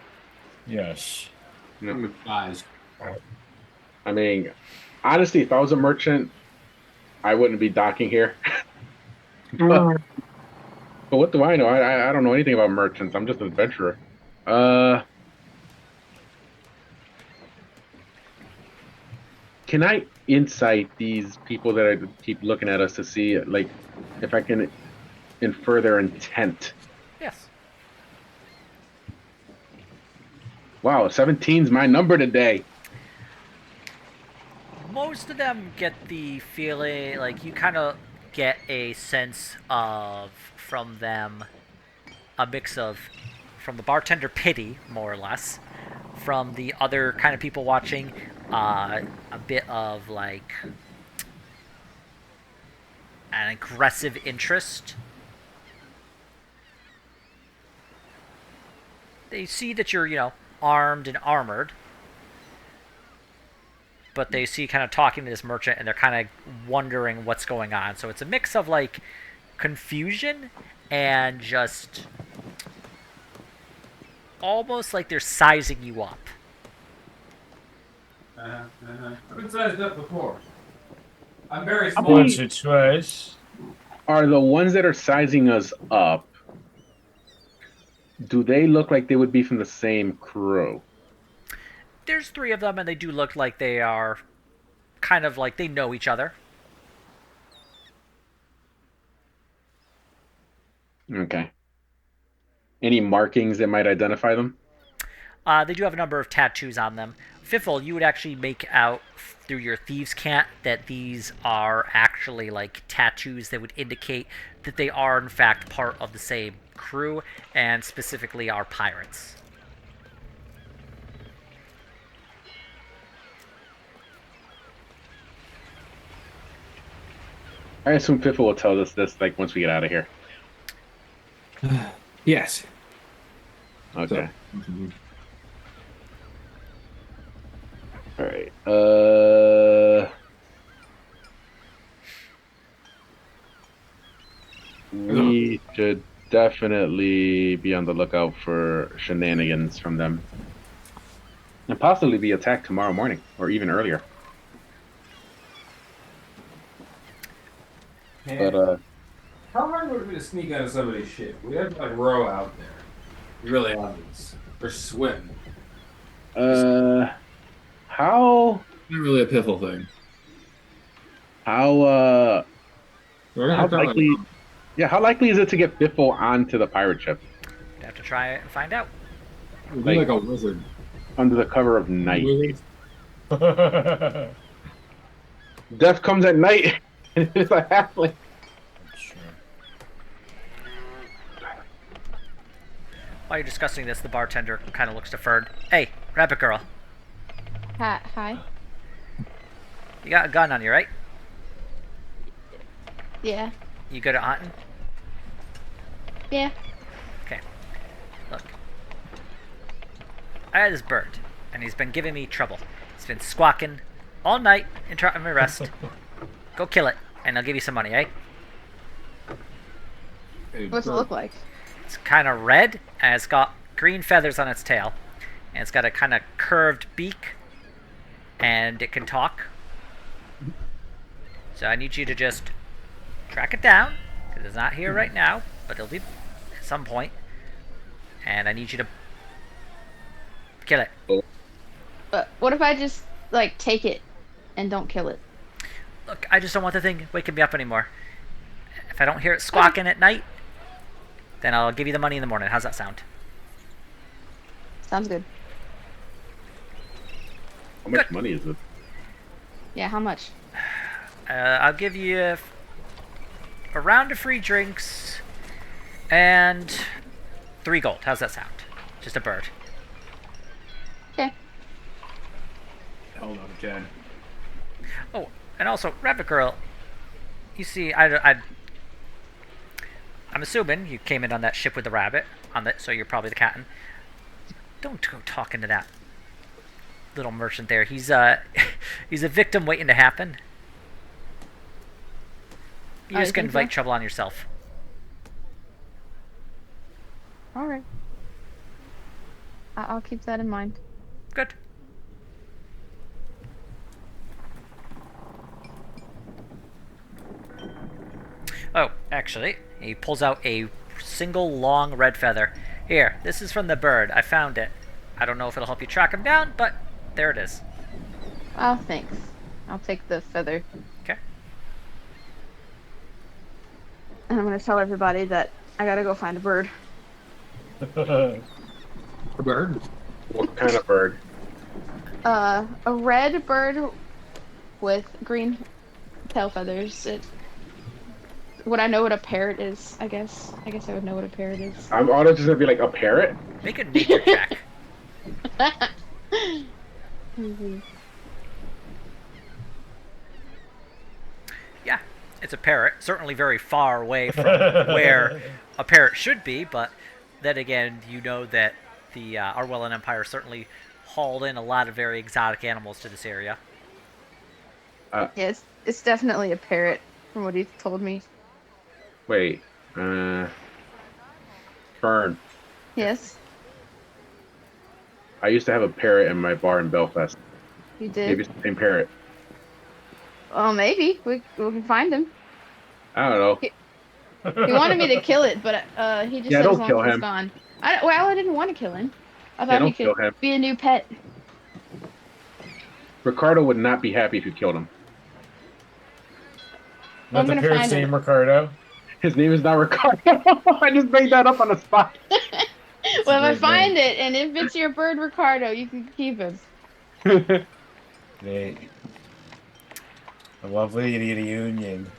E: Yes.
D: guys.
C: I mean, honestly, if I was a merchant, I wouldn't be docking here. But what do I know? I don't know anything about merchants. I'm just an adventurer. Uh, can I insight these people that are keep looking at us to see like if I can infer their intent?
A: Yes.
C: Wow, 17's my number today.
A: Most of them get the feeling, like, you kind of get a sense of, from them, a mix of, from the bartender, pity, more or less, from the other kind of people watching, a bit of, like, an aggressive interest. They see that you're, armed and armored, but they see kind of talking to this merchant and they're kind of wondering what's going on. So it's a mix of, like, confusion and just almost like they're sizing you up.
D: I've been sized up before. I'm very
C: How
D: small.
C: many-
E: Once or twice.
C: Are the ones that are sizing us up, do they look like they would be from the same crew?
A: There's 3 of them, and they do look like they are kind of like they know each other.
C: Okay. Any markings that might identify them?
A: They do have a number of tattoos on them. Fiffle, you would actually make out through your thieves' cant that these are actually, like, tattoos that would indicate that they are in fact part of the same crew, and specifically are pirates.
C: I assume Piffa will tell us this like once we get out of here.
G: Yes.
C: Okay.
G: Mhm.
C: All right. We should definitely be on the lookout for shenanigans from them, and possibly be attacked tomorrow morning or even earlier.
D: Man,
C: But
D: how hard would it be to sneak out of somebody's ship? We have to like row out there. Really obvious. Or swim.
C: how
G: Not really a piffle thing.
C: how
G: We're gonna
C: how
G: have to, like,
C: likely? Yeah, how likely is it to get Biffle onto the pirate ship
A: You'd have to try it and find out.
G: be like a wizard.
C: under the cover of night?
G: Wizard.
C: Death comes at night. It's a halfling.
E: Sure.
A: While you're discussing this, the bartender kind of looks to Fern. Hey, rabbit girl,
F: Hi.
A: you got a gun on you, right?
F: Yeah.
A: You good at hunting?
F: Yeah.
A: Okay. Look. I had this bird, and he's been giving me trouble. He's been squawking all night, interrupting my rest. Go kill it, and I'll give you some money, eh?
G: Hey,
F: What's it
G: Bert,
F: look like?
A: It's kind of red, and it's got green feathers on its tail. And it's got a kind of curved beak, and it can talk. So I need you to just track it down, because it's not here right now, but it'll be at some point. And I need you to kill it.
F: But what if I just like take it and don't kill it?
A: Look, I just don't want the thing waking me up anymore. If I don't hear it squawking at night, then I'll give you the money in the morning. How's that sound?
F: Sounds good.
C: How much
A: Good.
C: money is it?
F: Yeah, how much?
A: I'll give you a round of free drinks and 3 gold. How's that sound? Just a bird.
F: Okay.
G: Held out of 10.
A: Oh, and also, Rabbit Girl, you see, I'm assuming you came in on that ship with the rabbit, so you're probably the captain. Don't go talking to that little merchant there. He's he's a victim waiting to happen. You
F: Oh,
A: just
F: you
A: can
F: think so?
A: invite trouble on yourself.
F: All right. I'll keep that in mind.
A: Good. Oh, actually, he pulls out a single long red feather. Here, this is from the bird. I found it. I don't know if it'll help you track him down, but there it is.
F: Oh, thanks. I'll take the feather.
A: Okay.
F: And I'm gonna tell everybody that I gotta go find a bird.
G: A bird?
C: What kind of bird?
F: A red bird with green tail feathers. Would I know what a parrot is? I guess I would know what a parrot is.
C: I'm auto just gonna be like a parrot.
A: Make a nature check.
F: Mhm.
A: Yeah, it's a parrot. Certainly very far away from where a parrot should be, but then again, you know that the Arwellan Empire certainly hauled in a lot of very exotic animals to this area.
F: Yeah, it's definitely a parrot from what he told me.
C: Wait. Fern.
F: Yes,
C: I used to have a parrot in my bar in Belfast.
F: you did.
C: Maybe it's the same parrot.
F: Well, maybe we can find him.
C: I don't know.
F: He wanted me to kill it, but he just
C: Yeah,
F: said as
C: don't
F: long
C: kill
F: as it's
C: him.
F: gone. I didn't want to kill him. I
C: Yeah,
F: thought he
C: don't kill
F: could
C: him.
F: be a new pet.
C: Ricardo would not be happy if you killed him.
F: I'm
E: Not the
F: gonna
E: parrot's
F: find him.
E: name, Ricardo.
C: His name is not Ricardo. I just made that up on the spot.
F: Well, if I
E: great
F: find
E: name.
F: it, and if it's your bird, Ricardo, you can keep him.
E: Great. A lovely reunion.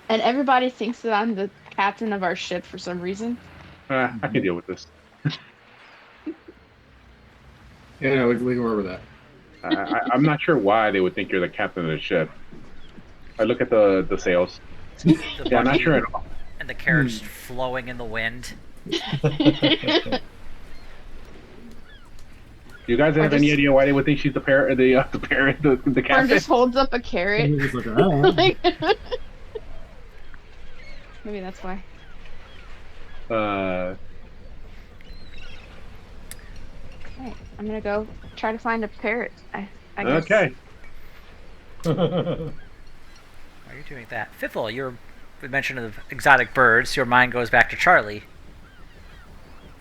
F: And everybody thinks that I'm the captain of our ship for some reason.
C: I can deal with this.
G: Yeah, no, we can work with that.
C: I'm not sure why they would think you're the captain of the ship. I look at the sails.
A: The
C: Yeah, I'm not
A: buggy
C: sure at all.
A: and the carriage flowing in the wind.
C: Do you guys have any idea why they would think she's the parrot, the parrot, the
F: Or
C: captain?
F: just holds up a carrot.
G: It's like, I don't know.
F: Like, maybe that's why. Alright, I'm gonna go try to find a parrot. I guess.
C: Okay.
A: While you're doing that, Fiffle, you're mention of exotic birds. Your mind goes back to Charlie.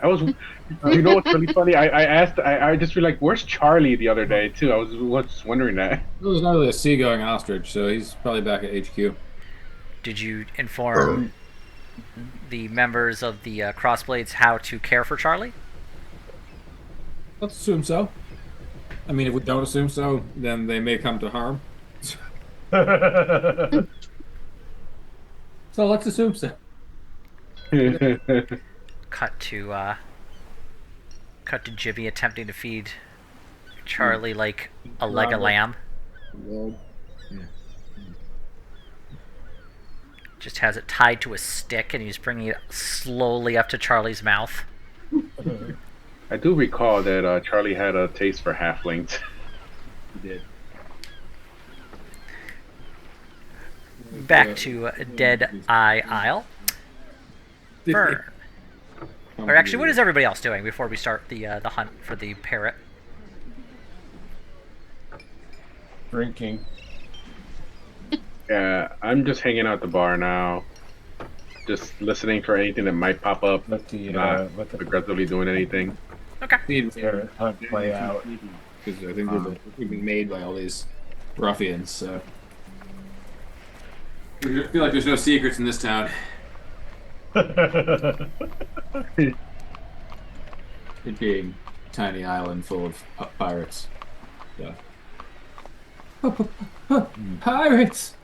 C: I was, you know what's really funny? I just feel like, where's Charlie the other day too? I was wondering that.
G: There's not really a seagoing ostrich, so he's probably back at HQ.
A: Did you inform the members of the Crossblades how to care for Charlie?
G: Let's assume so. I mean, if we don't assume so, then they may come to harm. So let's assume so.
A: Cut to Jimmy attempting to feed Charlie like a leg of lamb. Just has it tied to a stick, and he's bringing it slowly up to Charlie's mouth.
C: I do recall that Charlie had a taste for halflings.
G: He did.
A: Back to Dead Eye Isle. Fern. Or actually, what is everybody else doing before we start the hunt for the parrot?
E: Drinking.
C: Yeah, I'm just hanging out at the bar now, just listening for anything that might pop up.
E: Let the
C: Not
E: let the
C: aggressively doing anything.
A: Okay.
E: parrot hunt play out.
G: Because I think we've been made by all these ruffians, so. I feel like there's no secrets in this town. It being a tiny island full of pirates. So. Pirates!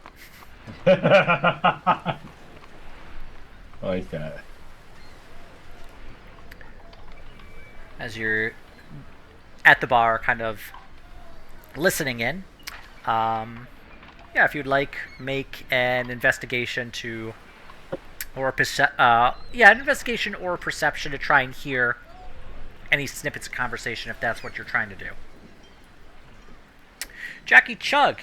E: I like that.
A: As you're at the bar, kind of listening in, yeah, if you'd like, make an investigation to, or an investigation or perception to try and hear any snippets of conversation if that's what you're trying to do. Jackie Chug,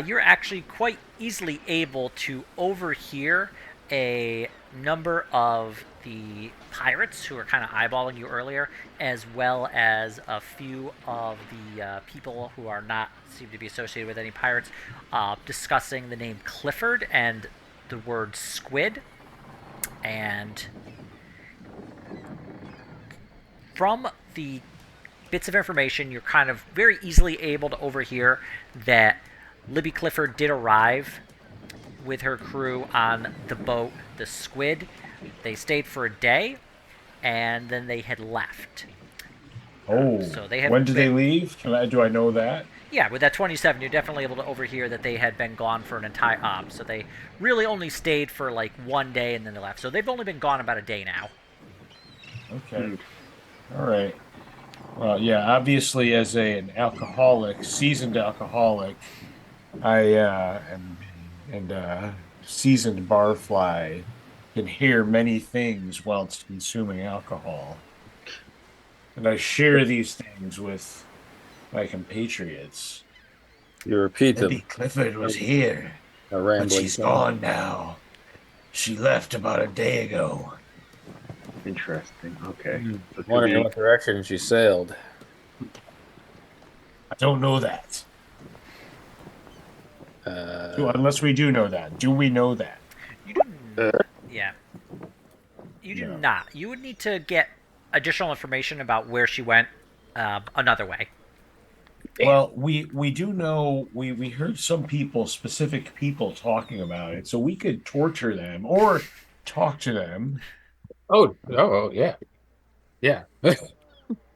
A: you're actually quite easily able to overhear a number of the pirates who were kind of eyeballing you earlier, as well as a few of the people who are not seem to be associated with any pirates, discussing the name Clifford and the word squid. And from the bits of information, you're kind of very easily able to overhear that Libby Clifford did arrive with her crew on the boat, the Squid. They stayed for a day, and then they had left.
E: Oh,
A: So they have
E: when did they
A: been,
E: leave? Do I know that?
A: yeah, with that 27, you're definitely able to overhear that they had been gone for an entire so they really only stayed for like one day and then they left. So they've only been gone about a day now.
E: Okay.
C: Hmm.
E: All right. Well, yeah, obviously as an alcoholic, seasoned alcoholic, I and seasoned barfly can hear many things whilst consuming alcohol. And I share these things with my compatriots.
H: You repeat them.
E: Libby Clifford was here,
H: A
E: but
H: rambling
E: she's gone now. She left about a day ago.
C: Interesting. Okay.
H: Hmm.
C: So to
H: Wondering in
C: be
H: what direction she sailed.
E: I don't know that.
H: Uh,
E: Unless we do know that. Do we know that?
A: You do, yeah, you do
E: No.
A: not. You would need to get additional information about where she went another way.
E: Well, we do know we heard some people, specific people talking about it, so we could torture them or talk to them.
H: yeah, yeah.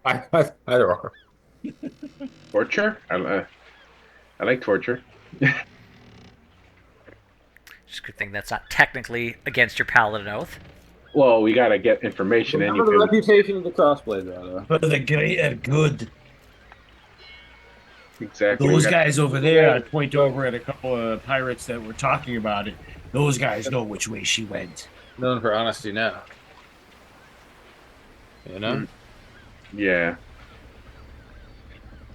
H: I don't know.
C: torture. I like torture.
A: Just a good thing that's not technically against your paladin oath.
C: Well, we gotta get information, and you
H: Remember the
C: can
H: reputation of the crossblade, Rado.
E: For the greater good.
C: exactly. We
E: Those
C: got
E: guys over there, I point over at a couple of pirates that were talking about it. Those guys know which way she went.
H: Known for honesty now. You know?
C: Mm, yeah.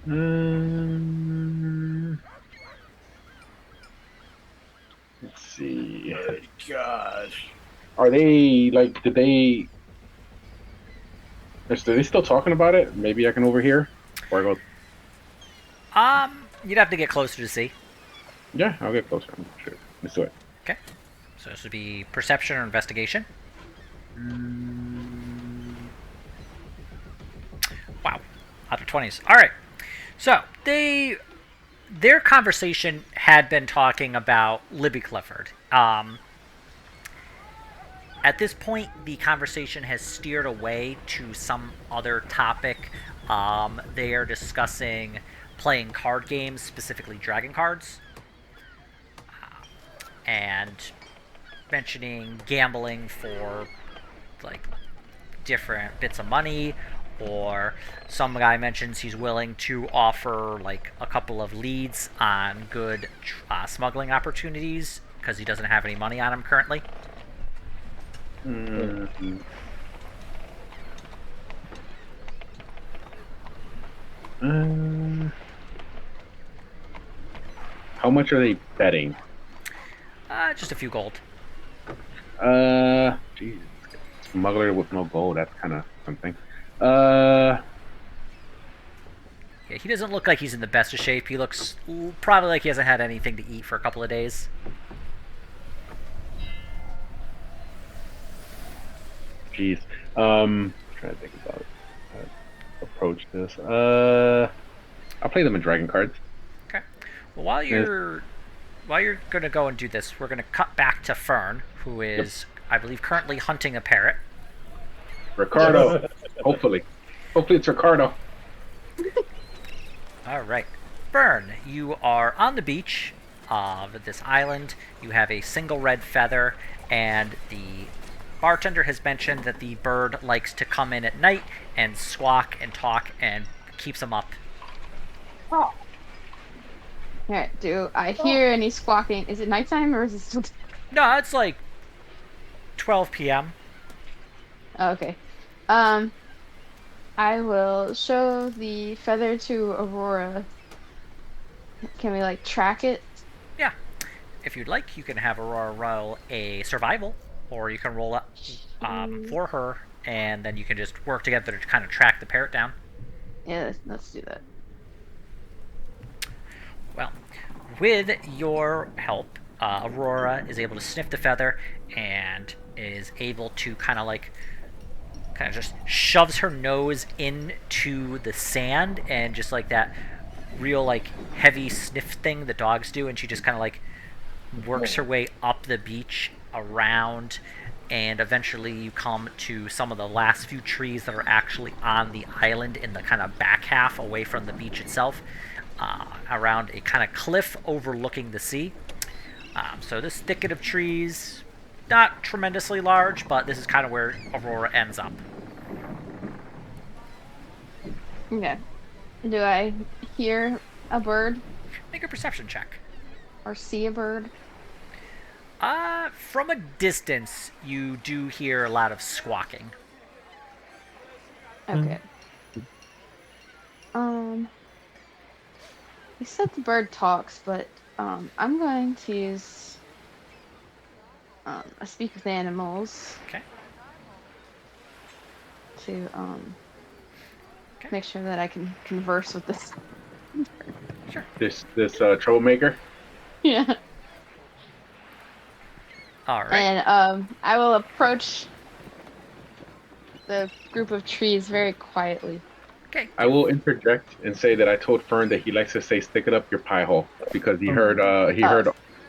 C: Um, let's see.
E: God.
C: Are they like? Did they? Are they still talking about it? Maybe I can overhear. Or I go.
A: You'd have to get closer to see.
C: Yeah, I'll get closer. Sure. Let's do it.
A: Okay. So this would be perception or investigation. Wow. Out of 20s. All right. So their conversation had been talking about Libby Clifford. At this point, the conversation has steered away to some other topic. They are discussing playing card games, specifically dragon cards, and mentioning gambling for like different bits of money, or some guy mentions he's willing to offer like a couple of leads on good smuggling opportunities because he doesn't have any money on him currently.
C: Mm, how much are they betting?
A: Just a few gold.
C: Geez, smuggler with no gold. That's kind of something.
A: Yeah, he doesn't look like he's in the best of shape. He looks probably like he hasn't had anything to eat for a couple of days.
C: Geez. Trying to think about how to approach this. I'll play them in dragon cards.
A: Okay. Well, while you're gonna go and do this, we're gonna cut back to Fern, who is, I believe, currently hunting a parrot.
C: Ricardo. Hopefully it's Ricardo.
A: All right, Fern, you are on the beach of this island. You have a single red feather, and the bartender has mentioned that the bird likes to come in at night and squawk and talk and keeps them up.
F: Alright, do I hear any squawking? Is it nighttime or is it still?
A: No, it's like 12 p.m.
F: Oh, okay. I will show the feather to Aurora. Can we like track it?
A: Yeah. If you'd like, you can have Aurora roll a survival, or you can roll up for her, and then you can just work together to kind of track the parrot down.
F: Yeah, let's do that.
A: Well, with your help, Aurora is able to sniff the feather and is able to kind of kind of just shoves her nose into the sand and just like that real like heavy sniff thing the dogs do, and she just kind of like works her way up the beach around, and eventually you come to some of the last few trees that are actually on the island in the kind of back half away from the beach itself, around a kind of cliff overlooking the sea. So this thicket of trees, not tremendously large, but this is kind of where Aurora ends up.
F: Okay. Do I hear a bird
A: Make a perception check.
F: or see a bird?
A: From a distance, you do hear a lot of squawking.
F: Okay. You said the bird talks, but I'm going to use a speak with animals
A: Okay.
F: to
A: Okay.
F: make sure that I can converse with this.
A: Sure.
C: This troublemaker.
F: Yeah.
A: All right.
F: And I will approach the group of trees very quietly.
A: Okay.
C: I will interject and say that I told Fern that he likes to say "stick it up your pie hole" because he heard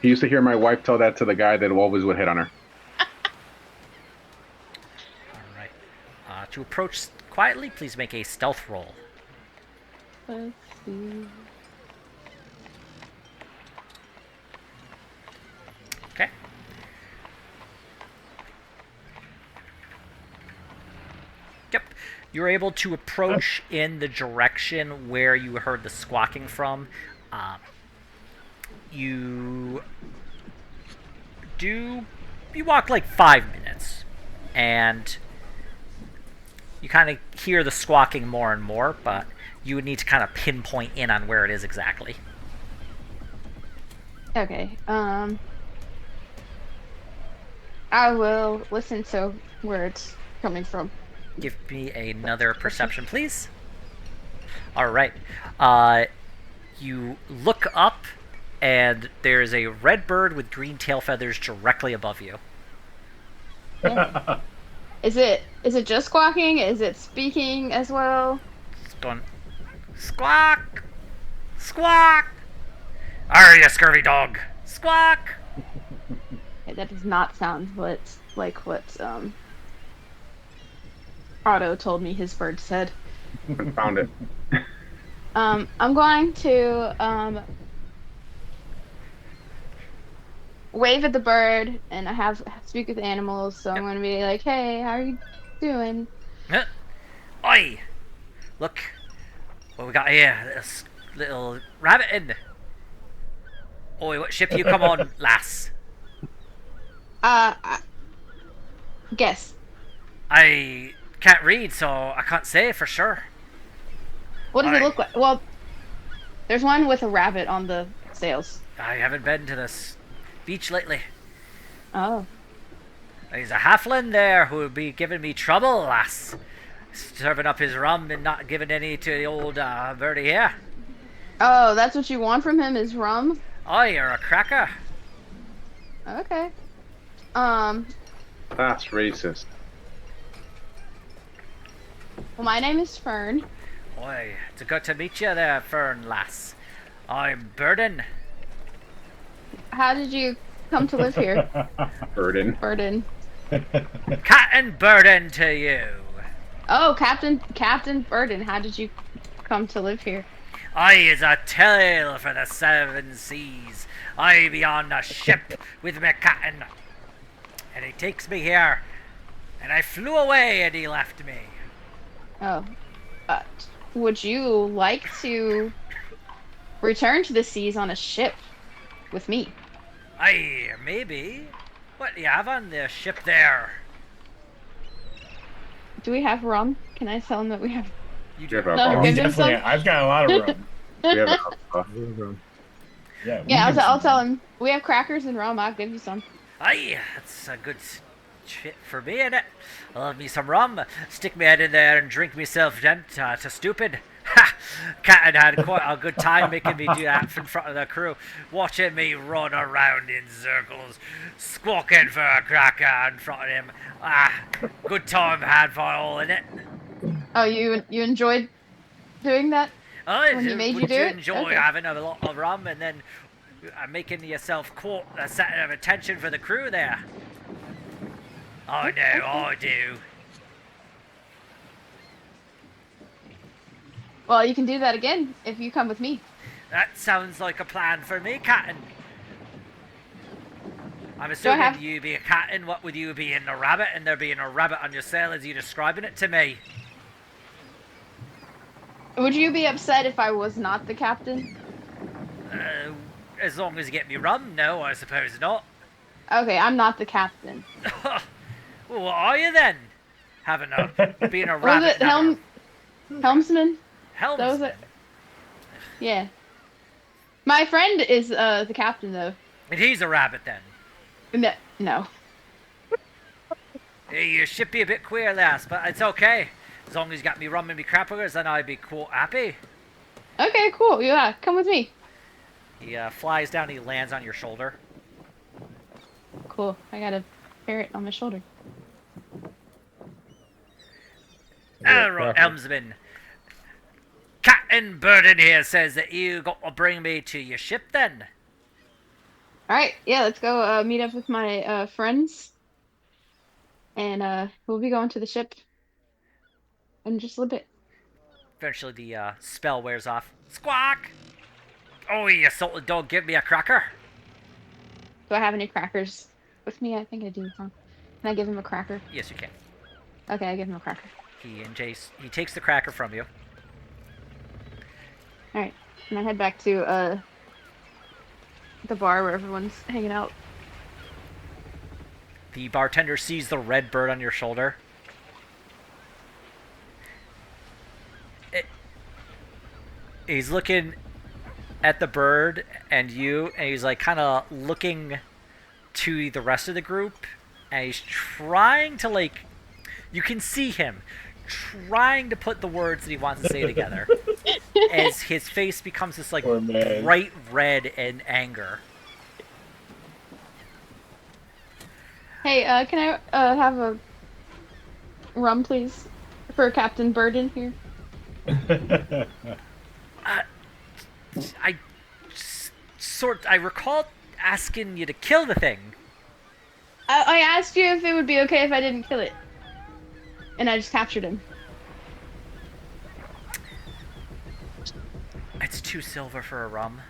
C: he used to hear my wife tell that to the guy that always would hit on her.
A: All right. To approach quietly, please make a stealth roll.
F: Let's see.
A: Okay. Yep. You're able to approach in the direction where you heard the squawking from. You walk like 5 minutes, and you kind of hear the squawking more and more, but you would need to kind of pinpoint in on where it is exactly.
F: Okay. I will listen to where it's coming from.
A: Give me another perception, please. All right. You look up, and there's a red bird with green tail feathers directly above you.
F: Yeah. Is it just squawking? Is it speaking as well?
A: It's going, squawk, squawk. Are you scurvy dog? Squawk.
F: Okay, that does not sound like what Otto told me his bird said.
C: Found it.
F: I'm going to wave at the bird, and I have speak with animals, so I'm going to be like, "Hey, how are you doing?"
A: Oi! Look what we got here. This little rabbit in. Oi, what ship you come on, lass?
F: Guess.
A: I can't read, so I can't say for sure.
F: What does it
A: Why?
F: look like? Well, there's one with a rabbit on the sails.
A: I haven't been to this beach lately.
F: Oh.
A: There's a halfling there who would be giving me trouble, lass. Serving up his rum and not giving any to the old birdie here.
F: Oh, that's what you want from him is rum?
A: Oh, you're a cracker.
F: Okay.
C: That's racist.
F: Well, my name is Fern.
A: Oi, it's good to meet you there, Fern, lass. I'm Burden.
F: How did you come to live here?
C: Burden.
F: Burden.
A: Captain Burden to you.
F: Oh, Captain Burden, how did you come to live here?
A: I is a tale for the seven seas. I be on a ship with my captain, and he takes me here, and I flew away and he left me.
F: Oh. Would you like to return to the seas on a ship with me?
A: Aye, maybe. What do you have on the ship there?
F: Do we have rum? Can I tell him that we have?
A: You
C: You have
A: do.
C: a
F: No,
C: rum.
F: give him
E: Definitely,
F: some.
E: I've got a lot of rum.
C: We have a-
E: Yeah,
F: Yeah, I'll tell him. We have crackers and rum. I'll give you some.
A: Aye, that's a good shit for me, innit? I'll have me some rum, stick my head in there and drink myself down to stupid. Ha! Captain had quite a good time making me do that in front of the crew, watching me run around in circles, squawking for a cracker in front of him. Ah, good time had for all in it.
F: Oh, you enjoyed doing that
A: Oh,
F: when he made you
A: would
F: do
A: you
F: it?
A: enjoy
F: Okay.
A: having a lot of rum and then making yourself quite a center of attention for the crew there? I know, I do.
F: Well, you can do that again if you come with me.
A: That sounds like a plan for me, Captain. I'm
F: Do I
A: assuming
F: have?
A: you be a captain. What would you be in a rabbit, and there being a rabbit on your sail as you describing it to me?
F: Would you be upset if I was not the captain?
A: Uh, as long as you get me rum, no, I suppose not.
F: Okay, I'm not the captain.
A: Well, what are you then? Having a being a
F: What was
A: rabbit
F: it?
A: and having
F: Helmsman?
A: a helmsman.
F: That was it. Yeah. My friend is the captain though.
A: And he's a rabbit then.
F: No.
A: Hey, your ship be a bit queer, lass, but it's okay. As long as you got me rum and me crackers, then I'd be quite happy.
F: Okay, cool. Yeah, come with me.
A: He flies down. He lands on your shoulder.
F: Cool. I got a parrot on my shoulder.
A: Alright, helmsman. Captain Burden here says that you got to bring me to your ship then.
F: All right. Yeah, let's go meet up with my friends, and we'll be going to the ship in just a little bit.
A: Eventually the spell wears off. Squawk! Oh, you salted dog, give me a cracker.
F: Do I have any crackers with me? I think I do. Huh? Can I give him a cracker?
A: Yes, you can.
F: Okay, I give him a cracker.
A: He takes the cracker from you.
F: All right, and I head back to the bar where everyone's hanging out.
A: The bartender sees the red bird on your shoulder. He's looking at the bird and you, and he's like kind of looking to the rest of the group, and he's trying to like, you can see him trying to put the words that he wants to say together as his face becomes this like bright red in anger.
F: Hey, can I have a rum, please, for Captain Burden here?
A: I recall asking you to kill the thing.
F: I asked you if it would be okay if I didn't kill it, and I just captured him.
A: It's 2 silver for a rum.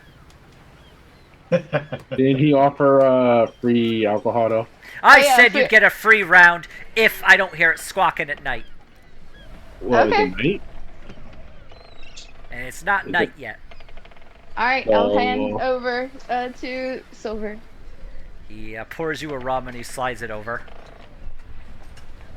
H: Did he offer free alcohol though?
A: I
F: yeah,
A: said you'd get a free round if I don't hear it squawking at night.
H: Well,
F: Okay.
H: is it night?
A: And it's not night yet.
F: All right, I'll hand
H: Oh.
F: over to Silver,
A: He pours you a rum and he slides it over.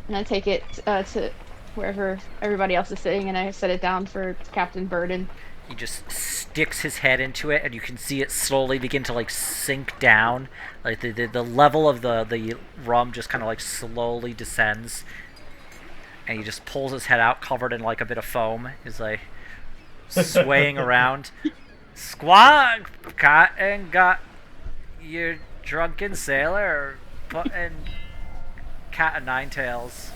F: and I take it to wherever everybody else is sitting, and I set it down for Captain Burden.
A: He just sticks his head into it, and you can see it slowly begin to like sink down. Like the level of the rum just kind of like slowly descends, and he just pulls his head out, covered in like a bit of foam. He's like swaying around. Squawk! Cotton got your drunken sailor putting cat of nine tails.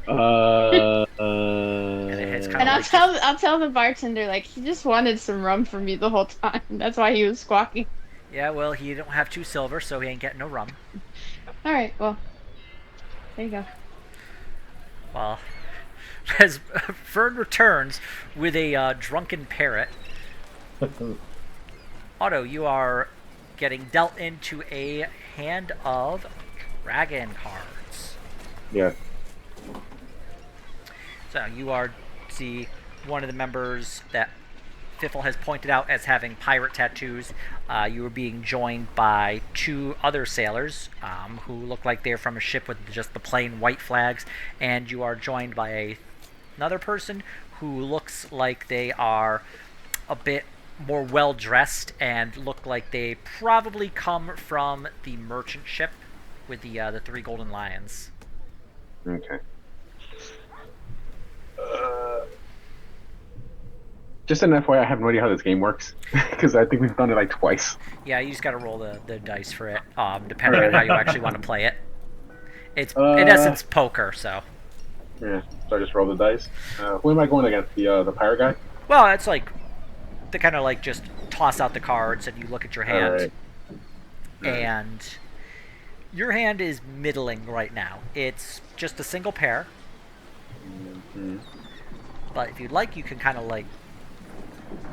A: And it hits
F: And I'll tell the bartender, like, he just wanted some rum from me the whole time. That's why he was squawking.
A: Yeah, well, he don't have 2 silver, so he ain't getting no rum.
F: All right, well, there you go.
A: Well, as Fern returns with a drunken parrot, Otto, you are getting dealt into a hand of dragon cards.
H: Yeah.
A: So you are one of the members that Fiffle has pointed out as having pirate tattoos. You are being joined by 2 other sailors who look like they're from a ship with just the plain white flags, and you are joined by another person who looks like they are a bit more well dressed and look like they probably come from the merchant ship with the 3 golden lions.
C: Okay.
H: Just an FYI, I have no idea how this game works because I think we've done it like twice.
A: Yeah, you just got to roll the dice for it,
H: All
A: depending on how you
H: right.
A: actually want to play it. It's in
H: Uh,
A: essence poker, so.
H: yeah. So I just roll the dice. Who am I going against? The pirate guy?
A: Well, it's like they kind of like just toss out the cards and you look at your
H: All
A: hand,
H: right. All right.
A: and your hand is middling right now. It's just a single pair,
H: Mhm.
A: but if you'd like, you can kind of like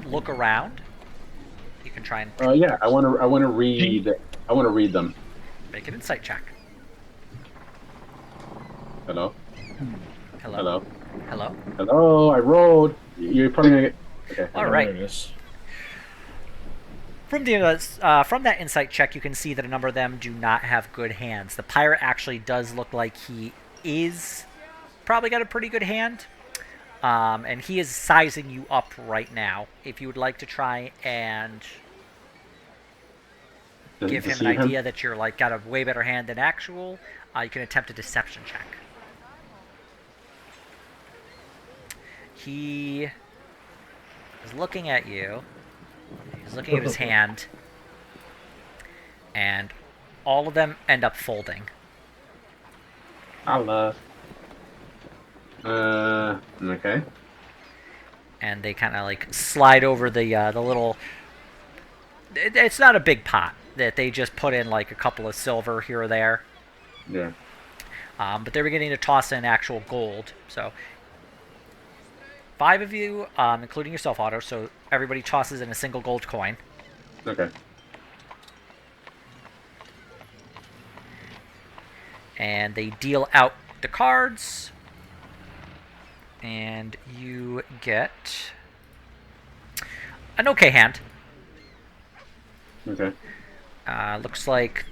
A: look around. You can try and
H: Yeah. I want to read. I want to read them.
A: make an insight check.
H: Hello.
A: Hello?
H: Hello.
A: Hello?
H: Hello. I rolled. You're probably gonna get. Okay.
A: All
E: There
A: right.
E: it is.
A: From that insight check, you can see that a number of them do not have good hands. The pirate actually does look like he is probably got a pretty good hand, and he is sizing you up right now. If you would like to try and give him an
H: Deceive
A: idea that you're like got a way better hand than actual, you can attempt a deception check. He is looking at you. He's looking at his hand, and all of them end up folding.
H: Allah. Okay.
A: And they kind of like slide over the little. It's not a big pot that they just put in like a couple of silver here or there.
H: Yeah.
A: But they're beginning to toss in actual gold. So 5 of you, including yourself, Otto. So everybody tosses in a single gold coin.
H: Okay.
A: And they deal out the cards. And you get an okay hand.
H: Okay.
A: Looks like...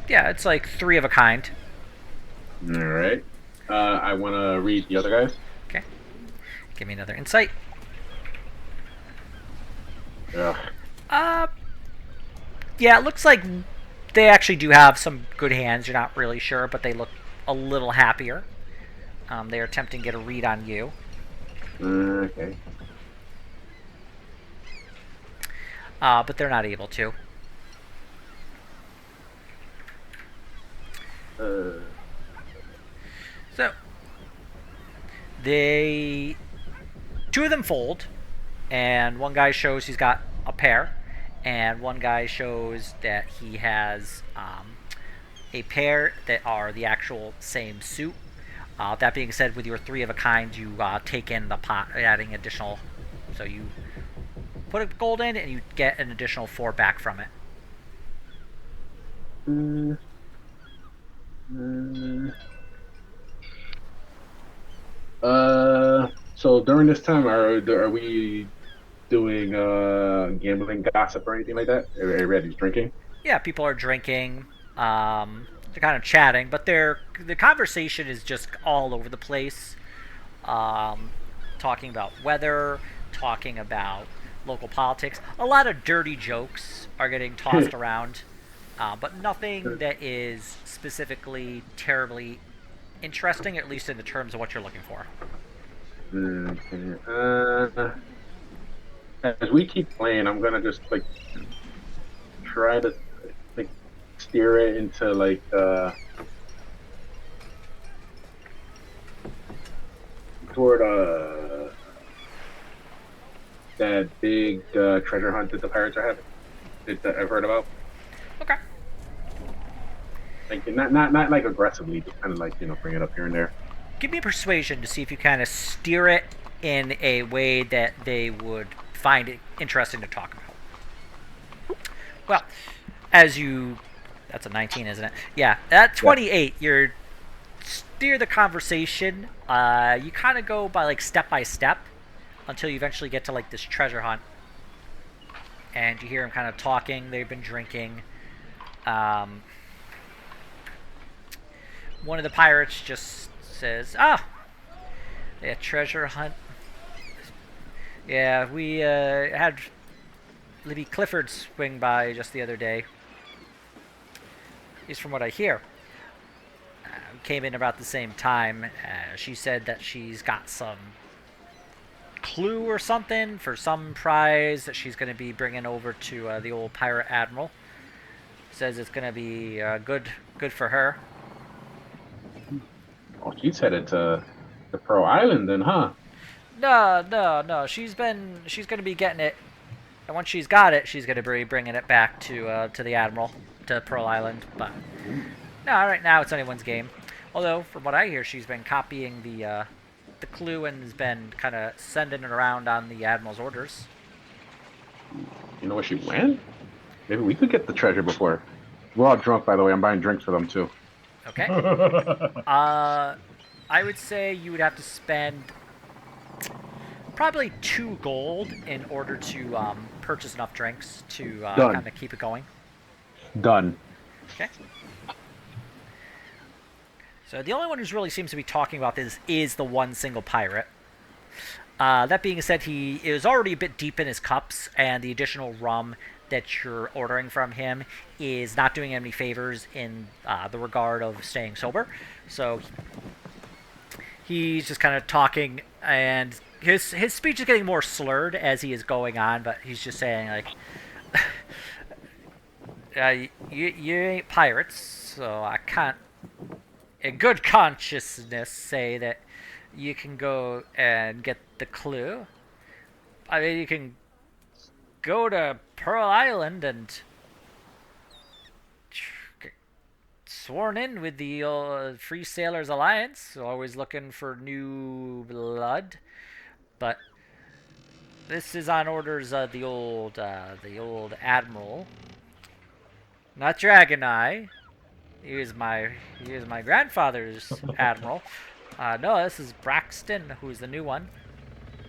A: Yeah, it's like 3 of a kind.
H: All right. I want to read the other guys.
A: Okay. Give me another insight.
H: Ugh.
A: Yeah, it looks like they actually do have some good hands. You're not really sure, but they look a little happier. They're attempting to get a read on you.
H: Okay.
A: But they're not able to. So, two of them fold, and one guy shows he's got a pair, and one guy shows that he has a pair that are the actual same suit. That being said, with your 3 of a kind, you take in the pot, adding additional. So you put a gold in, and you get an additional 4 back from it.
H: So during this time, are we doing gambling gossip or anything like that? Everybody's drinking.
A: Yeah, people are drinking. They're kind of chatting, but the conversation is just all over the place. Talking about weather, talking about local politics. A lot of dirty jokes are getting tossed around, but nothing that is specifically terribly interesting, at least in the terms of what you're looking for.
H: As we keep playing, I'm gonna just like try to like steer it into like toward that big treasure hunt that the pirates are having that I've heard about.
A: Okay.
H: Like not like aggressively, just kind of like bring it up here and there.
A: Give me a persuasion to see if you kind of steer it in a way that they would find it interesting to talk about. Well, that's a 19, isn't it? Yeah, at 28, you're steer the conversation. You kind of go by step until you eventually get to this treasure hunt, and you hear them kind of talking. They've been drinking. One of the pirates just says, yeah, treasure hunt. Yeah, we had Libby Clifford swing by just the other day. At least from what I hear. Came in about the same time. She said that she's got some clue or something for some prize that she's going to be bringing over to the old pirate admiral. Says it's going to be good for her.
H: Oh, she's headed to the Pearl Island then, huh?
A: No. She's going to be getting it, and once she's got it, she's going to be bringing it back to the admiral, to Pearl Island. But no, right now it's anyone's game. Although, from what I hear, she's been copying the clue and has been kind of sending it around on the admiral's orders.
H: You know where she went? Maybe we could get the treasure before. We're all drunk, by the way. I'm buying drinks for them too.
A: Okay. I would say you would have to spend probably 2 gold in order to purchase enough drinks to kind of keep it going.
H: Done.
A: Okay. So the only one who really seems to be talking about this is the one single pirate. That being said, he is already a bit deep in his cups, and the additional rum that you're ordering from him is not doing him any favors in the regard of staying sober. So he's just kind of talking, and his speech is getting more slurred as he is going on, but he's just saying, like, you ain't pirates, so I can't in good consciousness say that you can go and get the clue. I mean, you can go to Pearl Island and get sworn in with the Free Sailors Alliance. Always looking for new blood, but this is on orders of the old admiral, not Dragon Eye. He was my grandfather's admiral. No, this is Braxton, who's the new one.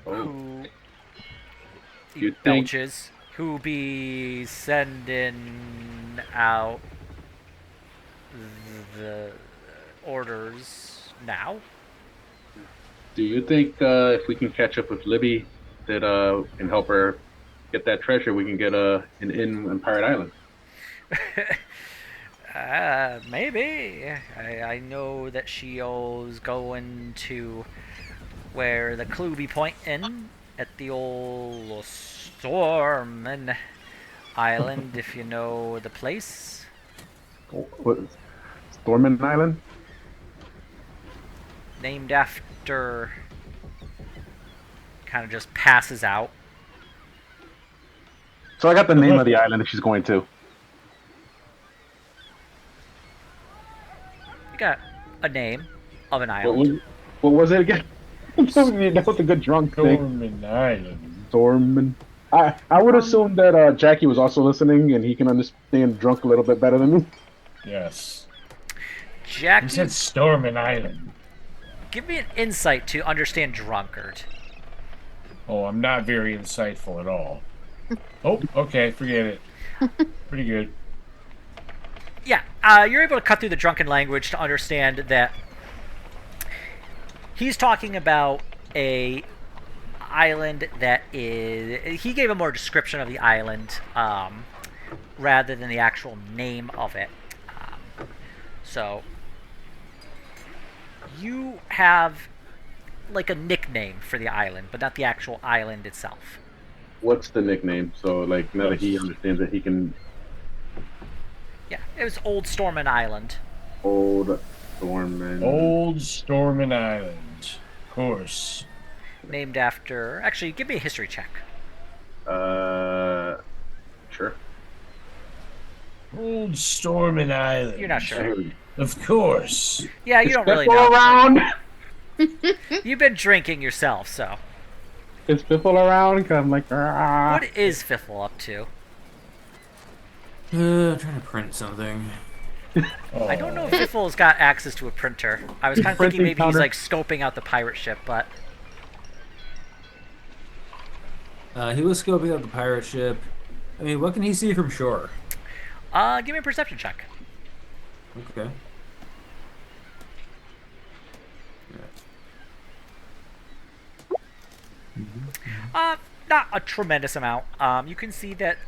A: Who
H: You think-
A: belches. Who be sending out the orders now?
H: Do you think if we can catch up with Libby that and help her get that treasure, we can get an inn on Pirate Island?
A: Maybe. I know that she's going to where the clue be pointing at the old Storm Island, if you know the place.
H: What? Stormin Island?
A: Named after... kind of just passes out.
H: So I got the name of the island that she's going to.
A: You got a name of an island.
H: What was it again? That was a good drunk thing.
E: Stormin Island.
H: Stormin. I would assume that Jackie was also listening and he can understand drunk a little bit better than me.
E: Yes. He
A: Jackie,
E: said Stormin Island.
A: give me an insight to understand drunkard.
E: Oh, I'm not very insightful at all. Oh, okay, forget it. Pretty good.
A: Yeah, you're able to cut through the drunken language to understand that he's talking about a island that is... He gave a more description of the island rather than the actual name of it. So you have like a nickname for the island, but not the actual island itself.
H: What's the nickname? So, like, now that he understands it, he can...
A: Yeah, it was Old Stormin Island.
H: Old Stormin...
E: Old Stormin Island. Of course.
A: Named after... Actually, give me a history check.
H: Sure.
E: Old Stormin Island.
A: You're not sure.
E: Of course.
A: Yeah, you don't really
H: People
A: know.
H: around?
A: You've been drinking yourself, so...
H: Is people around? Cause I'm like,
A: What is Fiffle up to?
D: Trying to print something.
A: I don't know if Fiffle's got access to a printer. I was kind of thinking
H: Printing
A: maybe he's
H: counter.
A: like scoping out the pirate ship, but...
D: He was scoping out the pirate ship. I mean, what can he see from shore?
A: Give me a perception check.
D: Okay.
A: Not a tremendous amount. You can see that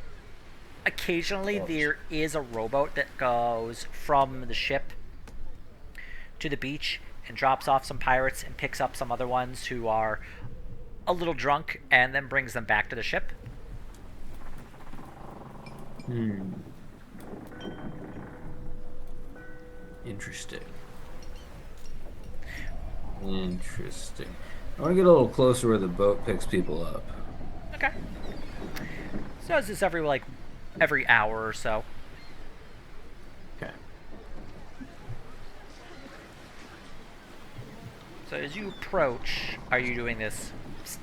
A: occasionally there is a rowboat that goes from the ship to the beach and drops off some pirates and picks up some other ones who are a little drunk and then brings them back to the ship.
I: Interesting. Interesting. I want to get a little closer where the boat picks people up.
A: Okay. So is this every hour or so?
I: Okay.
A: So as you approach, are you doing this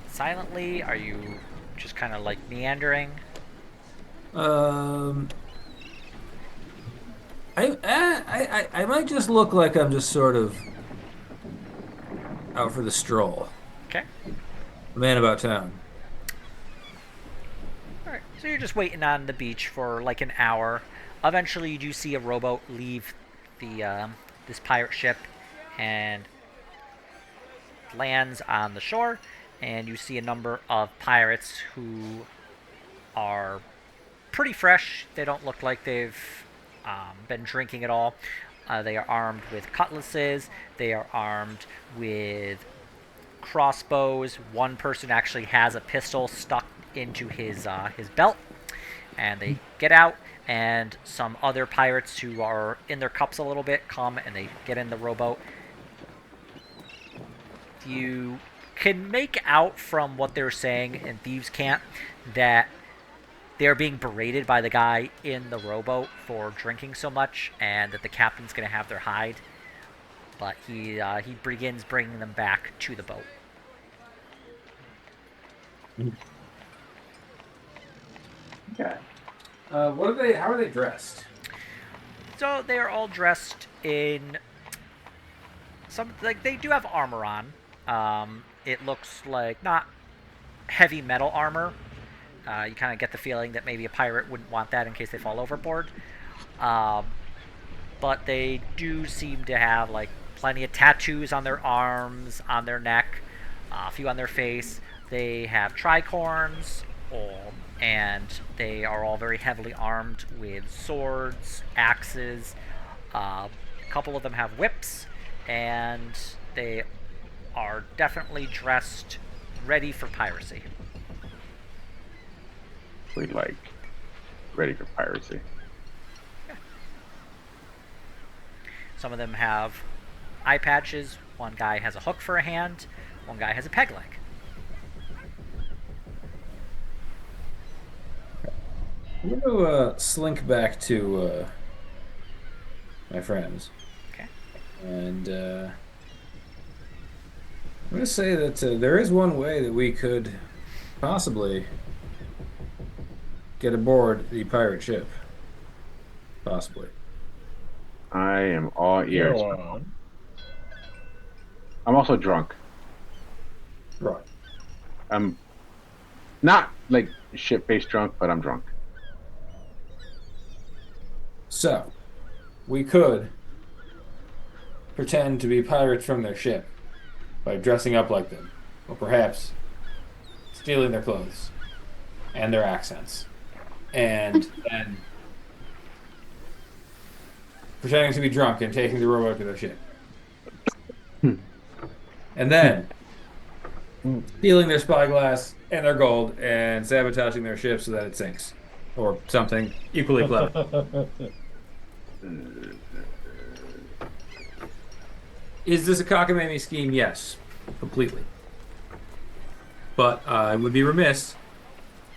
A: silently? Are you just kind of like meandering?
I: I might just look like I'm just sort of out for the stroll.
A: Okay.
I: A man about town.
A: All right. So you're just waiting on the beach for like an hour. Eventually, you do see a rowboat leave the this pirate ship and lands on the shore, and you see a number of pirates who are pretty fresh. They don't look like they've been drinking at all. They are armed with cutlasses. They are armed with crossbows. One person actually has a pistol stuck into his belt, and they get out. And some other pirates who are in their cups a little bit come and they get in the rowboat. You can make out from what they're saying in Thieves' Camp that they're being berated by the guy in the rowboat for drinking so much, and that the captain's going to have their hide. But he begins bringing them back to the boat.
I: Okay. What are they? How are they dressed?
A: So they are all dressed in they do have armor on. It looks like not heavy metal armor. You kind of get the feeling that maybe a pirate wouldn't want that in case they fall overboard. But they do seem to have like plenty of tattoos on their arms, on their neck, a few on their face. They have tricorns, and they are all very heavily armed with swords, axes. A couple of them have whips, and they are definitely dressed ready for piracy.
H: We like ready for piracy.
A: Some of them have eye patches. One guy has a hook for a hand. One guy has a peg leg.
I: I'm going to slink back to my friends.
A: Okay.
I: And I'm going to say that there is one way that we could possibly get aboard the pirate ship. Possibly.
H: I am all ears.
E: Go on.
H: I'm also drunk.
I: Right.
H: I'm not like shit-faced drunk, but I'm drunk.
I: So, we could pretend to be pirates from their ship by dressing up like them, or perhaps stealing their clothes and their accents, and then pretending to be drunk and taking the rowboat to their ship. And then stealing their spyglass and their gold and sabotaging their ship so that it sinks. Or something equally clever. Is this a cockamamie scheme? Yes. Completely. But I would be remiss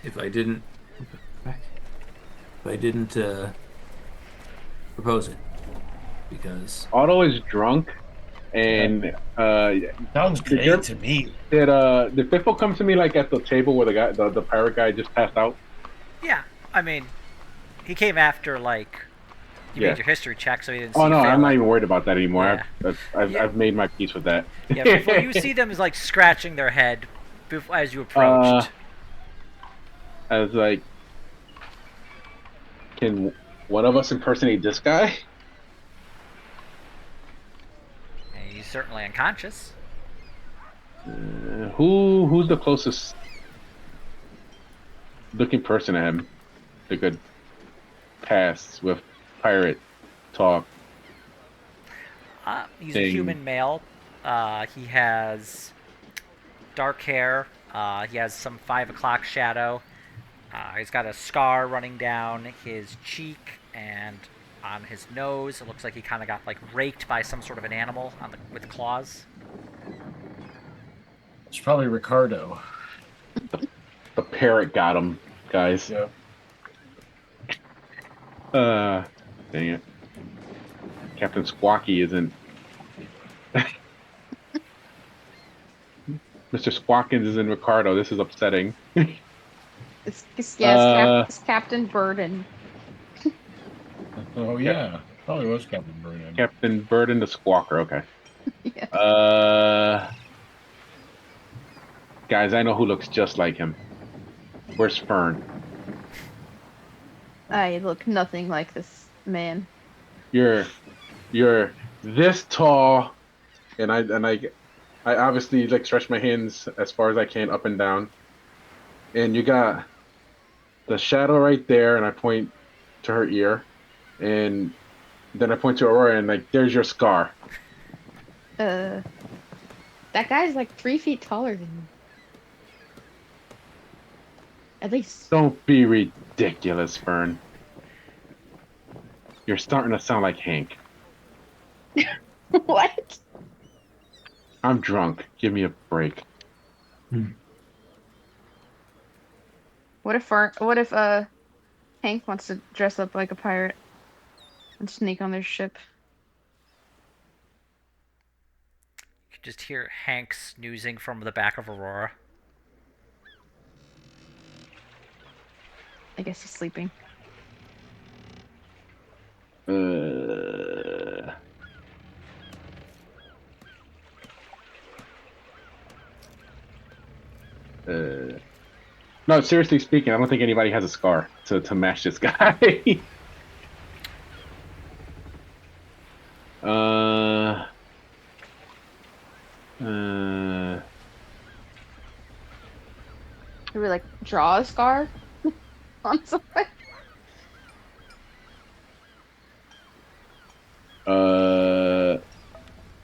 I: if I didn't propose it. Because
H: Otto is drunk, and
E: Sounds great to me.
H: did Biffle come to me like at the table where the pirate guy just passed out?
A: Yeah, I mean, he came after like you
H: Yeah.
A: made your history check, so he didn't. See
H: Oh no,
A: you
H: I'm
A: fail
H: not
A: it.
H: even worried about that anymore.
A: Yeah.
H: I've made my peace with that.
A: Yeah, before you see them is like scratching their head as you approached.
H: I was like, can one of us impersonate this guy?
A: And he's certainly unconscious.
H: Who's the closest looking person to him that could pass with pirate talk?
A: He's a
H: Thing.
A: human male. He has dark hair, He has some 5 o'clock shadow. He's got a scar running down his cheek and on his nose. It looks like he kind of got like raked by some sort of an animal with claws.
E: It's probably Ricardo.
H: The parrot got him, guys.
E: Yeah.
H: Dang it. Captain Squawky isn't. Mr. Squawkins is in Ricardo. This is upsetting.
F: It's Captain Burden.
E: Oh yeah, probably was Captain Burden.
H: Captain Burden the Squawker. Okay.
F: Yeah.
H: Guys, I know who looks just like him. Where's Fern?
F: I look nothing like this man.
H: You're this tall, and I obviously like stretch my hands as far as I can up and down, and you got the shadow right there, and I point to her ear, and then I point to Aurora, and like, there's your scar.
F: That guy's like 3 feet taller than me. At least.
H: Don't be ridiculous, Fern. You're starting to sound like Hank.
F: What?
H: I'm drunk. Give me a break.
F: What if Hank wants to dress up like a pirate and sneak on their ship?
A: You can just hear Hank snoozing from the back of Aurora.
F: I guess he's sleeping.
H: No, seriously speaking, I don't think anybody has a scar to match this guy.
F: Should we like draw a scar on someone?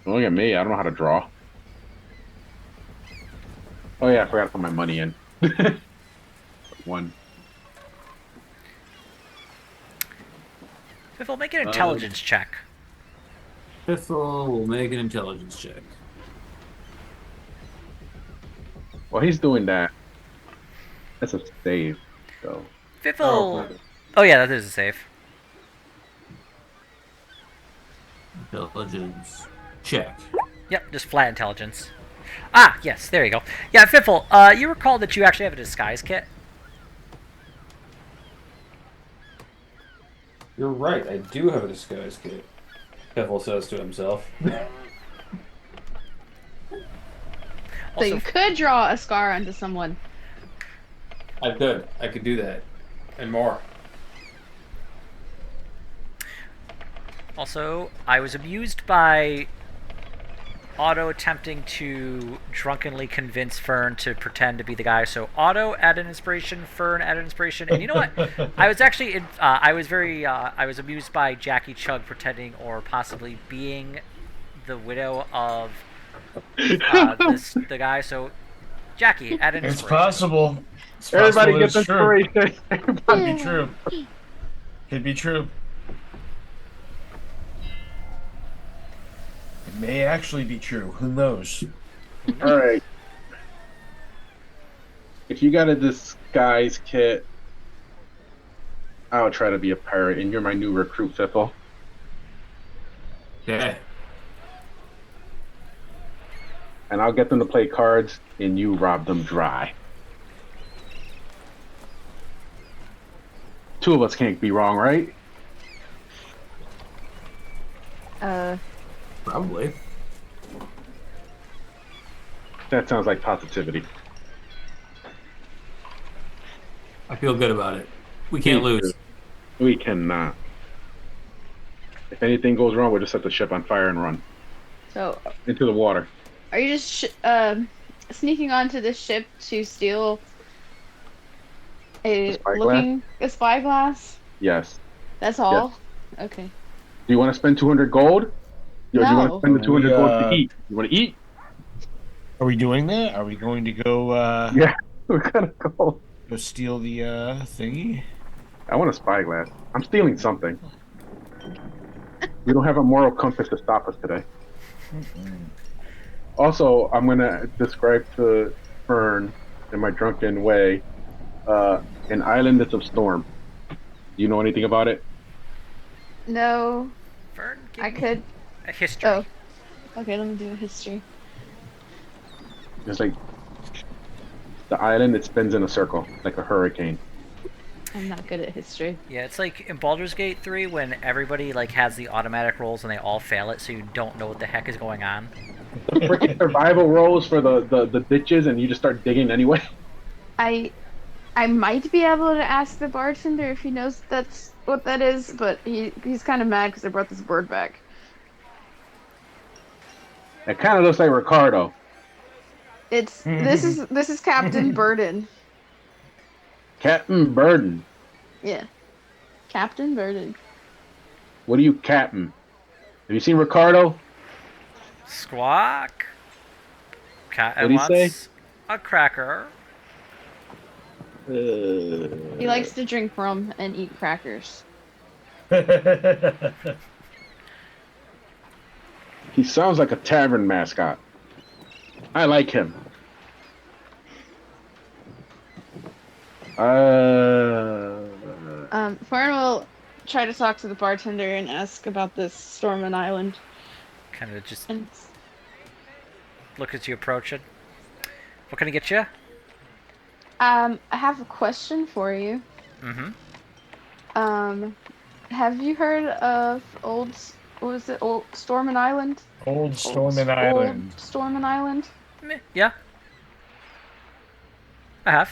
H: Look at me. I don't know how to draw. Oh yeah, I forgot to put my money in. One.
A: Fiffle, make an intelligence check.
I: Piffle will make an intelligence check.
H: Well, he's doing that. That's a save, though.
A: Fiffle. Oh yeah, that is a save.
I: Intelligence check.
A: Yep, just flat intelligence. Ah, yes, there you go. Yeah, Fiffle, you recall that you actually have a disguise kit?
I: You're right, I do have a disguise kit. Piffle says to himself.
F: So you could draw a scar onto someone.
I: I could do that. And more.
A: Also, I was amused by Otto attempting to drunkenly convince Fern to pretend to be the guy. So Otto added inspiration, Fern added inspiration, and you know what? I was actually, I was amused by Jackie Chug pretending or possibly being the widow of the guy. So Jackie added
E: It's
A: inspiration.
E: possible. It's
H: Everybody
E: possible
H: gets
E: it's true.
H: inspiration.
E: Could be true. Could be true. It may actually be true. Who knows?
H: All right. If you got a disguise kit, I'll try to be a pirate, and you're my new recruit, Fiffle.
I: Yeah.
H: And I'll get them to play cards, and you rob them dry. Two of us can't be wrong, right?
I: Probably.
H: That sounds like positivity.
I: I feel good about it. We can't lose.
H: We cannot. If anything goes wrong, we'll just set the ship on fire and run
F: So,
H: into the water.
F: are you just sneaking onto this ship to steal a spyglass?
H: Yes.
F: That's all? Okay.
H: Do you want to spend 200 gold? Or do you want to
F: No.
H: spend the 200 gold to
E: We,
H: eat? You want to eat?
E: Are we doing that? Are we going to go
H: Yeah, we're gonna go.
E: go steal the thingy?
H: I want a spyglass. I'm stealing something. We don't have a moral compass to stop us today. Also, I'm gonna describe to Fern in my drunken way an island that's of storm. Do you know anything about it?
F: No,
A: Fern, give
F: I
A: me
F: could.
A: a history.
F: Oh, okay. Let me do a history.
H: It's like the island that spins in a circle, like a hurricane.
F: I'm not good at history.
A: Yeah, it's like in Baldur's Gate 3 when everybody like has the automatic rolls and they all fail it, so you don't know what the heck is going on.
H: Freaking survival rolls for the ditches, and you just start digging anyway.
F: I I might be able to ask the bartender if he knows that's what that is, but he's kind of mad because I brought this bird back.
H: It kind of looks like Ricardo.
F: This is Captain Burden.
H: Captain Burden.
F: Yeah, Captain Burden.
H: What are you, Captain? Have you seen Ricardo?
A: Squawk. Cat
H: What'd he say?
A: wants a cracker.
F: He likes to drink rum and eat crackers.
H: He sounds like a tavern mascot. I like him.
F: Fern will try to talk to the bartender and ask about this Stormin Island.
A: Kind of just
F: And
A: look as you approach it. What can I get you?
F: I have a question for you.
A: Mm-hmm.
F: Have you heard of Old Stormin Island?
E: Old Stormin Island.
F: Old Stormin Island?
A: Yeah. I have.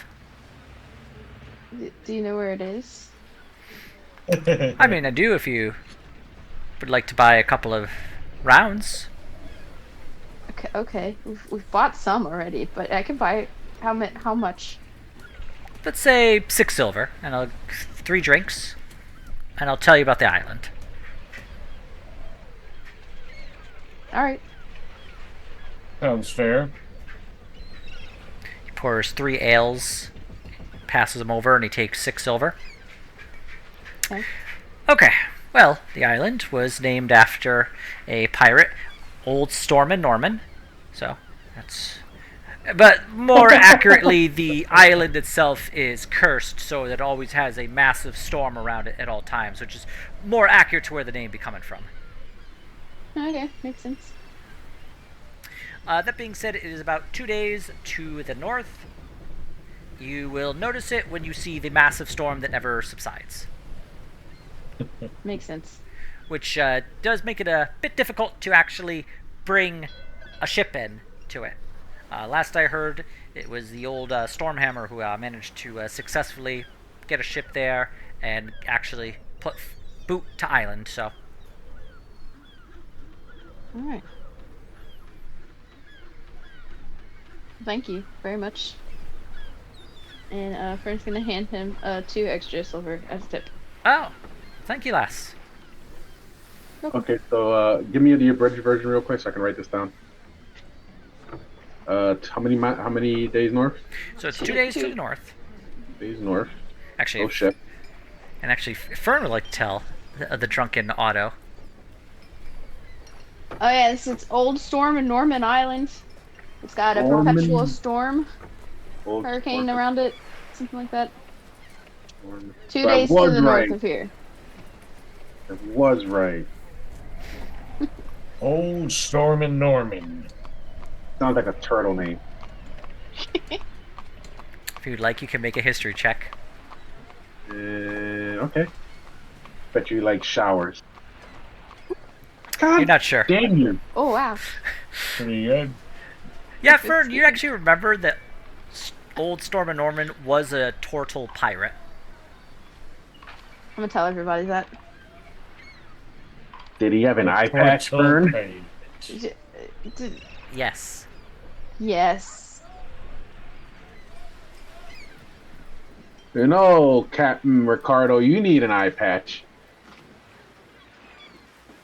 F: Do you know where it is?
A: I mean, I do if you would like to buy a couple of rounds.
F: Okay. We've bought some already, but I can buy how much?
A: Let's say 6 silver, and I'll 3 drinks, and I'll tell you about the island.
F: All right.
E: Sounds fair.
A: He pours 3 ales, passes them over, and he takes 6 silver.
F: Okay.
A: Okay, well, the island was named after a pirate, Old Stormin Norman. So, that's... But more accurately, the island itself is cursed, so that it always has a massive storm around it at all times, which is more accurate to where the name be coming from.
F: Okay, makes sense.
A: That being said, it is about 2 days to the north. You will notice it when you see the massive storm that never subsides.
F: Makes sense.
A: Which does make it a bit difficult to actually bring a ship in to it. Last I heard, it was the old Stormhammer who managed to successfully get a ship there and actually put boot to island, so...
F: Alright. Thank you very much. And Fern's gonna hand him 2 extra silver as a tip.
A: Oh, thank you, lass.
H: Okay, so give me the abridged version real quick so I can write this down. How many days north?
A: So it's 2 days to the north.
H: Days north.
A: Actually,
H: Oh shit.
A: and actually, Fern would like to tell the drunken Otto.
F: Oh yeah, it's Old Storm in Norman Island. It's got a
H: Norman.
F: perpetual storm,
H: Old
F: hurricane
H: Storm.
F: around it, something like that.
H: Storm.
F: 2
H: So I
F: days to
H: was
F: the
H: right.
F: north of here.
H: It was right.
E: Old Stormin Norman.
H: Sounds like a turtle name.
A: If you'd like, you can make a history check.
H: Okay. Bet you like showers.
A: You're not sure.
H: Damn you.
F: Oh wow.
E: Pretty good.
A: Yeah, Fern, you actually remember that old Stormin Norman was a turtle pirate.
F: I'm gonna tell everybody that.
H: Did he have an eye patch, Fern?
A: Yes.
F: Yes.
H: You know, Captain Ricardo, you need an eye patch.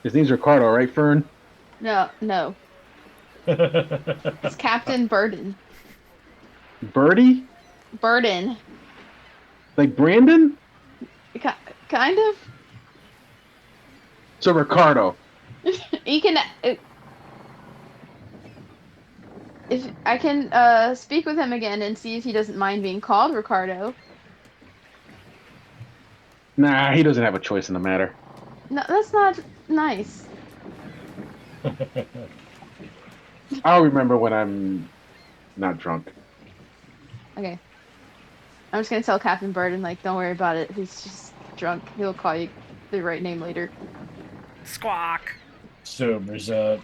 H: His name's Ricardo, right, Fern?
F: No. It's Captain Burden.
H: Birdie?
F: Burden.
H: Like Brandon?
F: Kind of.
H: So Ricardo.
F: You can. If I can speak with him again and see if he doesn't mind being called Ricardo.
H: Nah, he doesn't have a choice in the matter.
F: No, that's not nice.
H: I'll remember when I'm not drunk.
F: Okay. I'm just gonna tell Captain Burden, like, don't worry about it. He's just drunk. He'll call you the right name later.
A: Squawk.
E: Sobers up.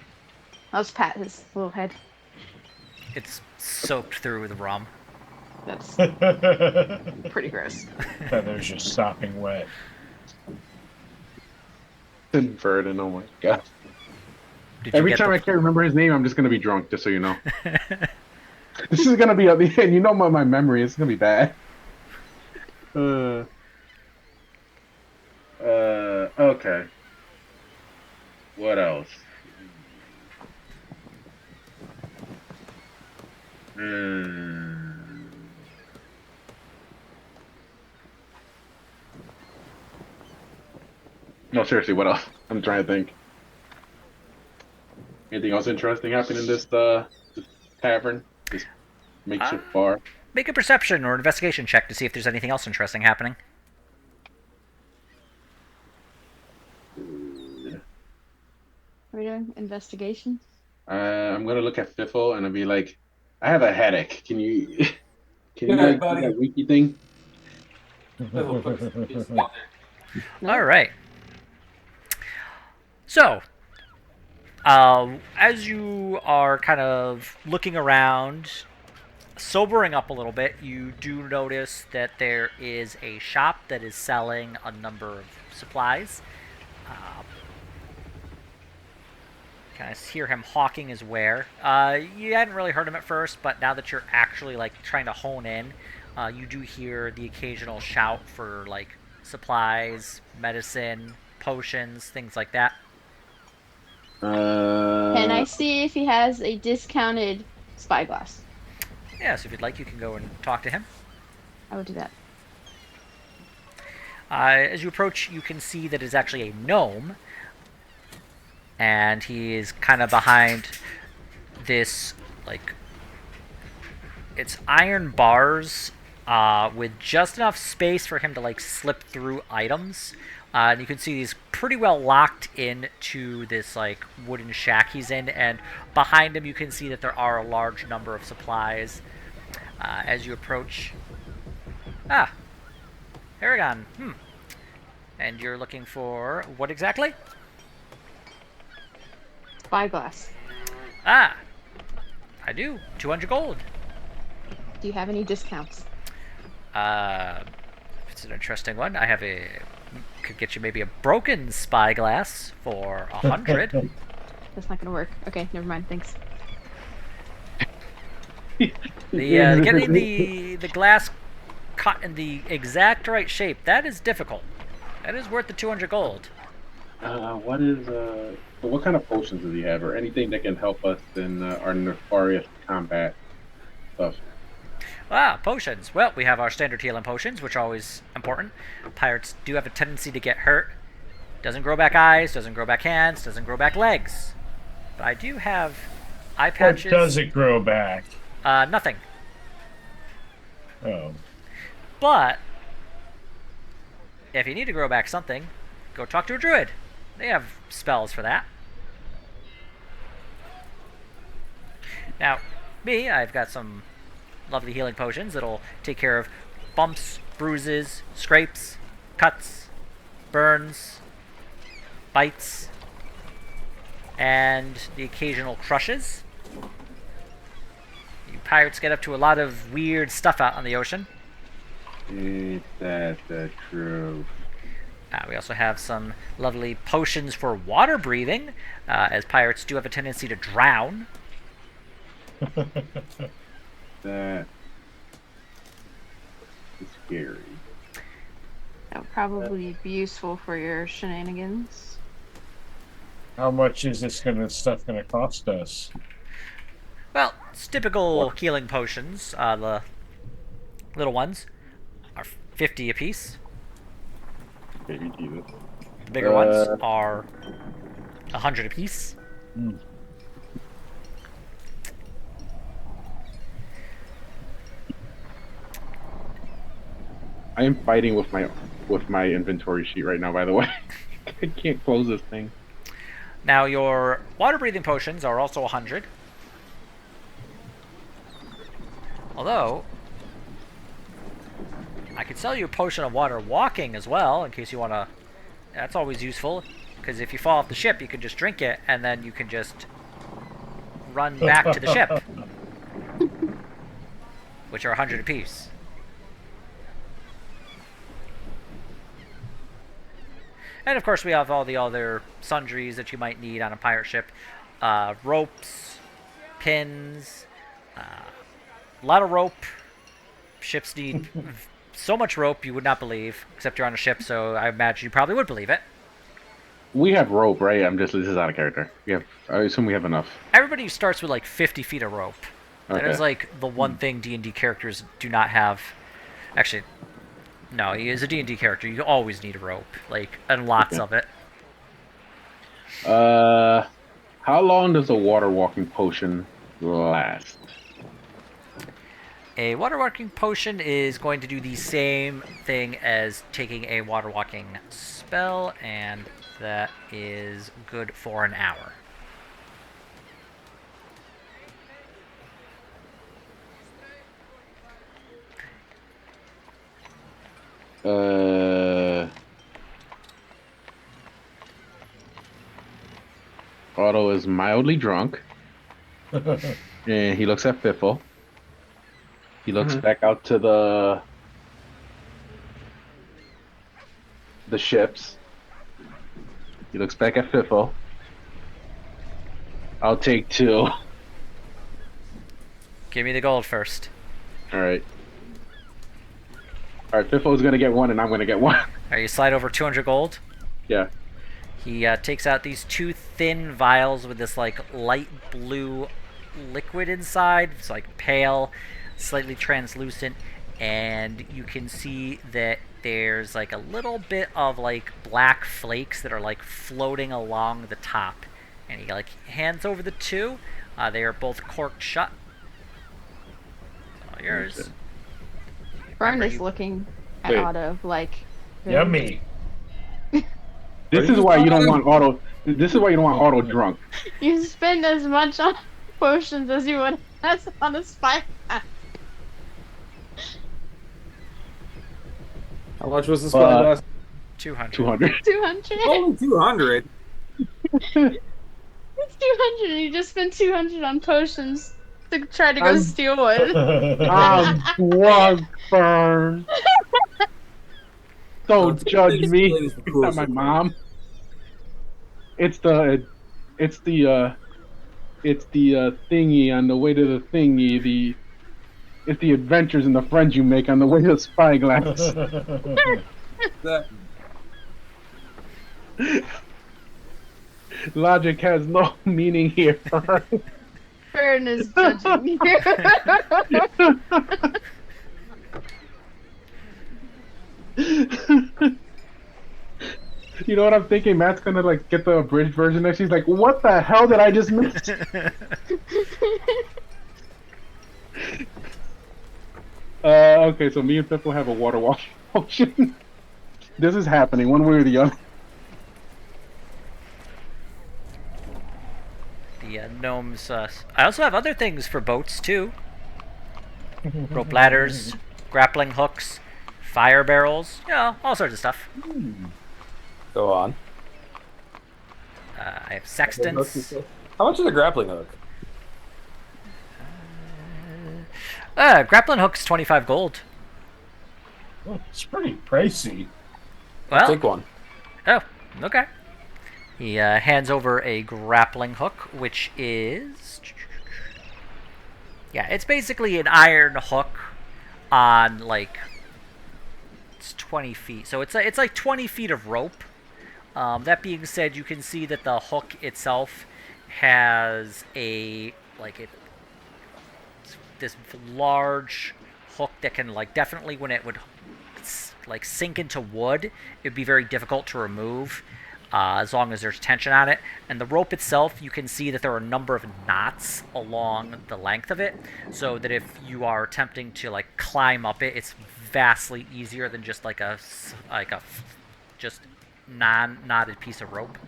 F: I'll just pat his little head.
A: It's soaked through with rum.
F: That's
E: Feathers
F: pretty gross.
E: just sopping wet.
H: Verdon, oh my god.
A: Did you
H: Every
A: get
H: time
A: the-
H: I can't remember his name, I'm just gonna be drunk, just so you know. This is gonna be at the end. You know my memory is gonna be bad. Okay. What else? No, seriously, what else? I'm trying to think. Anything else interesting happening in this tavern? This makeshift bar?
A: Make a perception or investigation check to see if there's anything else interesting happening.
F: Are we doing investigation?
H: I'm gonna look at Fiffle and I'll be like, I have a headache. Can you
I: Good night,
H: do
I: buddy.
H: that wiki thing?
F: No?
A: All right. So, as you are kind of looking around, sobering up a little bit, you do notice that there is a shop that is selling a number of supplies. Kind of hear him hawking his ware. You hadn't really heard him at first, but now that you're actually like trying to hone in, you do hear the occasional shout for like supplies, medicine, potions, things like that.
F: Can I see if he has a discounted spyglass?
A: Yeah, so if you'd like, you can go and talk to him.
F: I would do that.
A: As you approach, you can see that it's actually a gnome, and he is kind of behind this, like, it's iron bars with just enough space for him to, like, slip through items. And you can see he's pretty well locked into this, like, wooden shack he's in, and behind him you can see that there are a large number of supplies. As you approach... Ah! Aragon. And you're looking for what exactly?
F: Spyglass.
A: Ah! I do. 200 gold.
F: Do you have any discounts?
A: It's an interesting one. I have a... Could get you maybe a broken spyglass for 100.
F: That's not gonna work. Okay, never mind. Thanks.
A: Getting the glass cut in the exact right shape, that is difficult. That is worth the 200 gold.
H: What kind of potions does he have, or anything that can help us in our nefarious combat stuff?
A: Potions. Well, we have our standard healing potions, which are always important. Pirates do have a tendency to get hurt. Doesn't grow back eyes, doesn't grow back hands, doesn't grow back legs. But I do have eye patches.
E: What does it grow back?
A: Nothing.
E: Oh.
A: But if you need to grow back something, go talk to a druid. They have spells for that. Now, me, I've got some lovely healing potions that'll take care of bumps, bruises, scrapes, cuts, burns, bites, and the occasional crushes. You pirates get up to a lot of weird stuff out on the ocean.
H: Ain't that the truth?
A: We also have some lovely potions for water breathing, as pirates do have a tendency to drown.
H: That is scary.
F: That would probably be useful for your shenanigans.
E: How much is this stuff gonna cost us?
A: Well, it's typical healing potions. The little ones are 50 apiece.
H: Baby Jesus.
A: The bigger ones are 100 apiece.
H: I am fighting with my inventory sheet right now, by the way. I can't close this thing.
A: Now, your water-breathing potions are also 100. Although, I could sell you a potion of water walking as well, in case you want to... That's always useful, because if you fall off the ship, you can just drink it, and then you can just run back to the ship. Which are 100 apiece. And of course, we have all the other sundries that you might need on a pirate ship. Ropes, pins, a lot of rope. Ships need so much rope you would not believe, except you're on a ship, so I imagine you probably would believe it.
H: We have rope, right? This is out of character. I assume we have enough.
A: Everybody starts with like 50 feet of rope. That
H: Okay.
A: is like the one thing D&D characters do not have. Actually, no, as a D&D character, you always need a rope, like, and lots of it.
H: How long does a water walking potion last?
A: A water walking potion is going to do the same thing as taking a water walking spell, and that is good for an hour.
H: Otto is mildly drunk, and he looks at Fiffle. He looks back out to the ships. He looks back at Fiffle. I'll take 2. All
A: Give me the gold first.
H: right. All right, Fiffle is gonna get 1, and I'm gonna get 1.
A: Are you slide over 200 gold?
H: Yeah.
A: He takes out these 2 thin vials with this like light blue liquid inside. It's like pale, slightly translucent, and you can see that there's like a little bit of like black flakes that are like floating along the top. And he like hands over the 2. They are both corked shut. All yours.
F: Fern is
A: you-
F: looking at
H: Wait.
F: Otto like
E: Yummy.
H: This is why you don't want Otto. This is why you don't want Otto drunk.
F: You spend as much on potions as you would as on a spy.
G: How much was the spyglass?
A: 200.
H: 200.
F: 200.
G: Only 200.
F: It's 200. You just spent 200 on potions to try to go
H: I'm-
F: steal one.
H: I'm drunk, Fern. Don't judge me. It's not my mom. It's the thingy on the way to the thingy. It's the adventures and the friends you make on the way to the spyglass.
G: That
H: Logic has no meaning here. Fern.
F: Fern is judging you.
H: You know what I'm thinking? Matt's gonna like get the abridged version, and she's like, "What the hell did I just miss?" Okay, so me and Pip will have a water wash potion. This is happening one way or the other.
A: The gnomes. I also have other things for boats too. Rope ladders, grappling hooks, fire barrels. You know, all sorts of stuff.
G: Go on.
A: I have sextants.
G: How much is a grappling hook?
A: Grappling hook's 25 gold.
E: It's pretty pricey.
A: Well,
G: Take one.
A: oh, okay. He hands over a grappling hook, which is... Yeah, it's basically an iron hook on, like... It's 20 feet. So it's like 20 feet of rope. That being said, you can see that the hook itself has a... Like, this large hook that can like definitely when it would like sink into wood, it'd be very difficult to remove. As long as there's tension on it. And the rope itself, you can see that there are a number of knots along the length of it, so that if you are attempting to like climb up it, it's vastly easier than just like a just non-knotted piece of rope.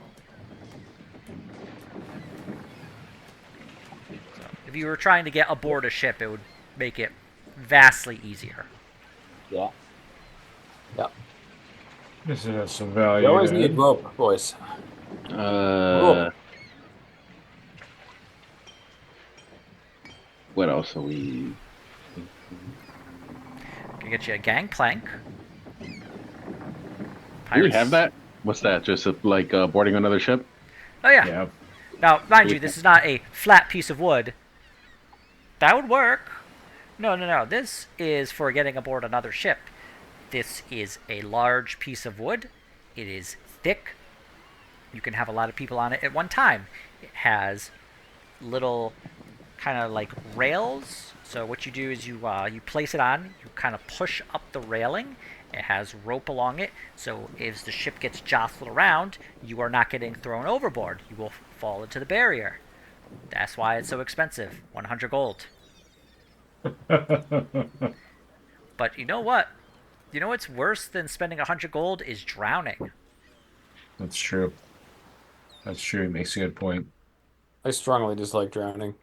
A: So if you were trying to get aboard a ship, it would make it vastly easier.
J: Yeah. Yep.
E: This has some
J: We
E: value.
J: always
E: to
J: need
E: it.
J: rope, boys.
H: What else are we?
A: Can get you a gangplank.
H: Do we
A: Pirates-
H: have that? What's that? Just like boarding another ship?
A: Oh yeah.
E: Yeah.
A: Now, mind you, this is not a flat piece of wood. That would work. No. This is for getting aboard another ship. This is a large piece of wood. It is thick. You can have a lot of people on it at one time. It has little kind of like rails. So what you do is you place it on. You kind of push up the railing. It has rope along it. So if the ship gets jostled around, you are not getting thrown overboard. You will fall into the barrier. That's why it's so expensive. 100 gold. But you know what? You know what's worse than spending 100 gold is drowning.
E: That's true. That's true. He makes a good point.
J: I strongly dislike drowning.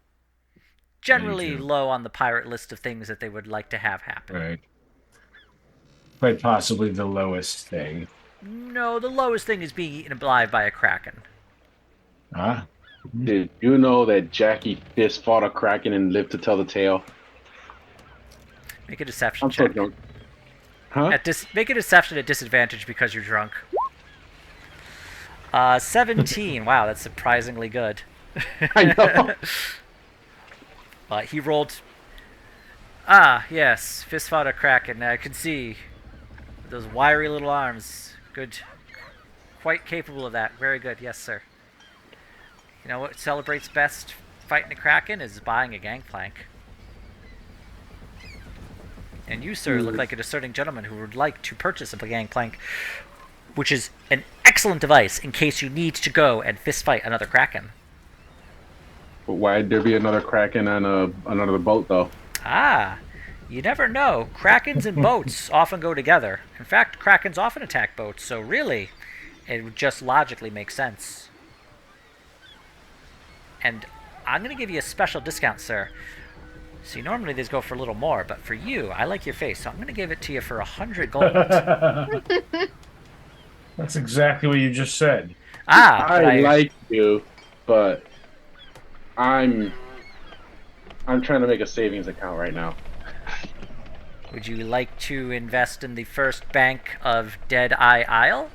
A: Generally
E: too.
A: low on the pirate list of things that they would like to have happen.
E: Right. Quite possibly the lowest thing.
A: No, the lowest thing is being eaten alive by a kraken.
E: Ah.
H: Did you know that Jackie Fist fought a kraken and lived to tell the tale?
A: Make a deception
H: I'm so
A: check.
H: drunk. Huh?
A: Make a deception at disadvantage because you're drunk. 17. Wow, that's surprisingly good.
H: I know.
A: He rolled. Ah, yes, fist fought a kraken. I can see those wiry little arms. Good, quite capable of that. Very good, yes, sir. You know what celebrates best fighting a kraken is buying a gangplank. And you, sir, look like a discerning gentleman who would like to purchase a gangplank, which is an excellent device in case you need to go and fist fight another kraken.
H: But why'd there be another kraken on another boat, though?
A: Ah, you never know. Krakens and boats often go together. In fact, krakens often attack boats, so really, it would just logically make sense. And I'm going to give you a special discount, sir. See, normally these go for a little more, but for you, I like your face, so I'm going to give it to you for 100 gold.
E: That's exactly what you just said.
A: But
H: I like you, but I'm trying to make a savings account right now.
A: Would you like to invest in the first bank of Dead Eye Isle?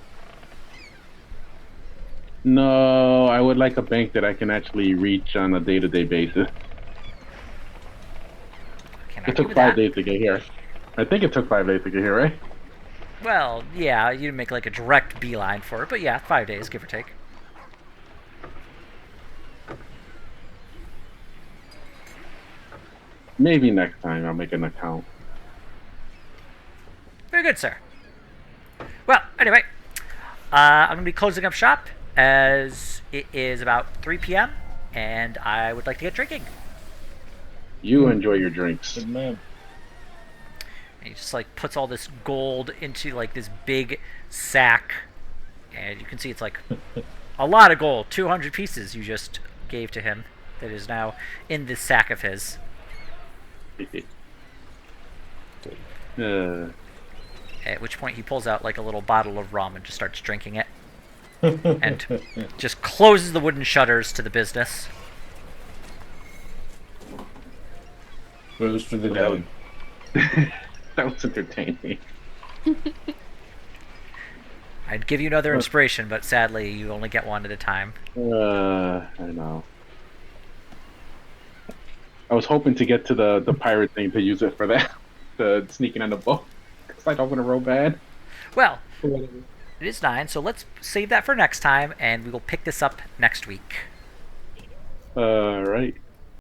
H: No, I would like a bank that I can actually reach on a day-to-day basis. It took 5 days to get here. I think it took 5 days to get here, right?
A: Well, yeah, you didn't make like a direct beeline for it, but yeah, 5 days, give or take.
H: Maybe next time I'll make an account.
A: Very good, sir. Well, anyway, I'm going to be closing up shop as it is about 3 p.m. and I would like to get drinking.
H: You enjoy your drinks.
E: Good man.
A: And he just like puts all this gold into like this big sack, and you can see it's like a lot of gold, 200 pieces you just gave to him that is now in this sack of his. At which point he pulls out like a little bottle of rum and just starts drinking it. And just closes the wooden shutters to the business.
E: Rose for the dead.
H: That was entertaining.
A: I'd give you another inspiration, but sadly you only get one at a time.
H: I know. I was hoping to get to the pirate thing to use it for that. The sneaking on the boat. Because I don't want to roll bad.
A: Well, it is 9, so let's save that for next time, and we will pick this up next week.
H: Right.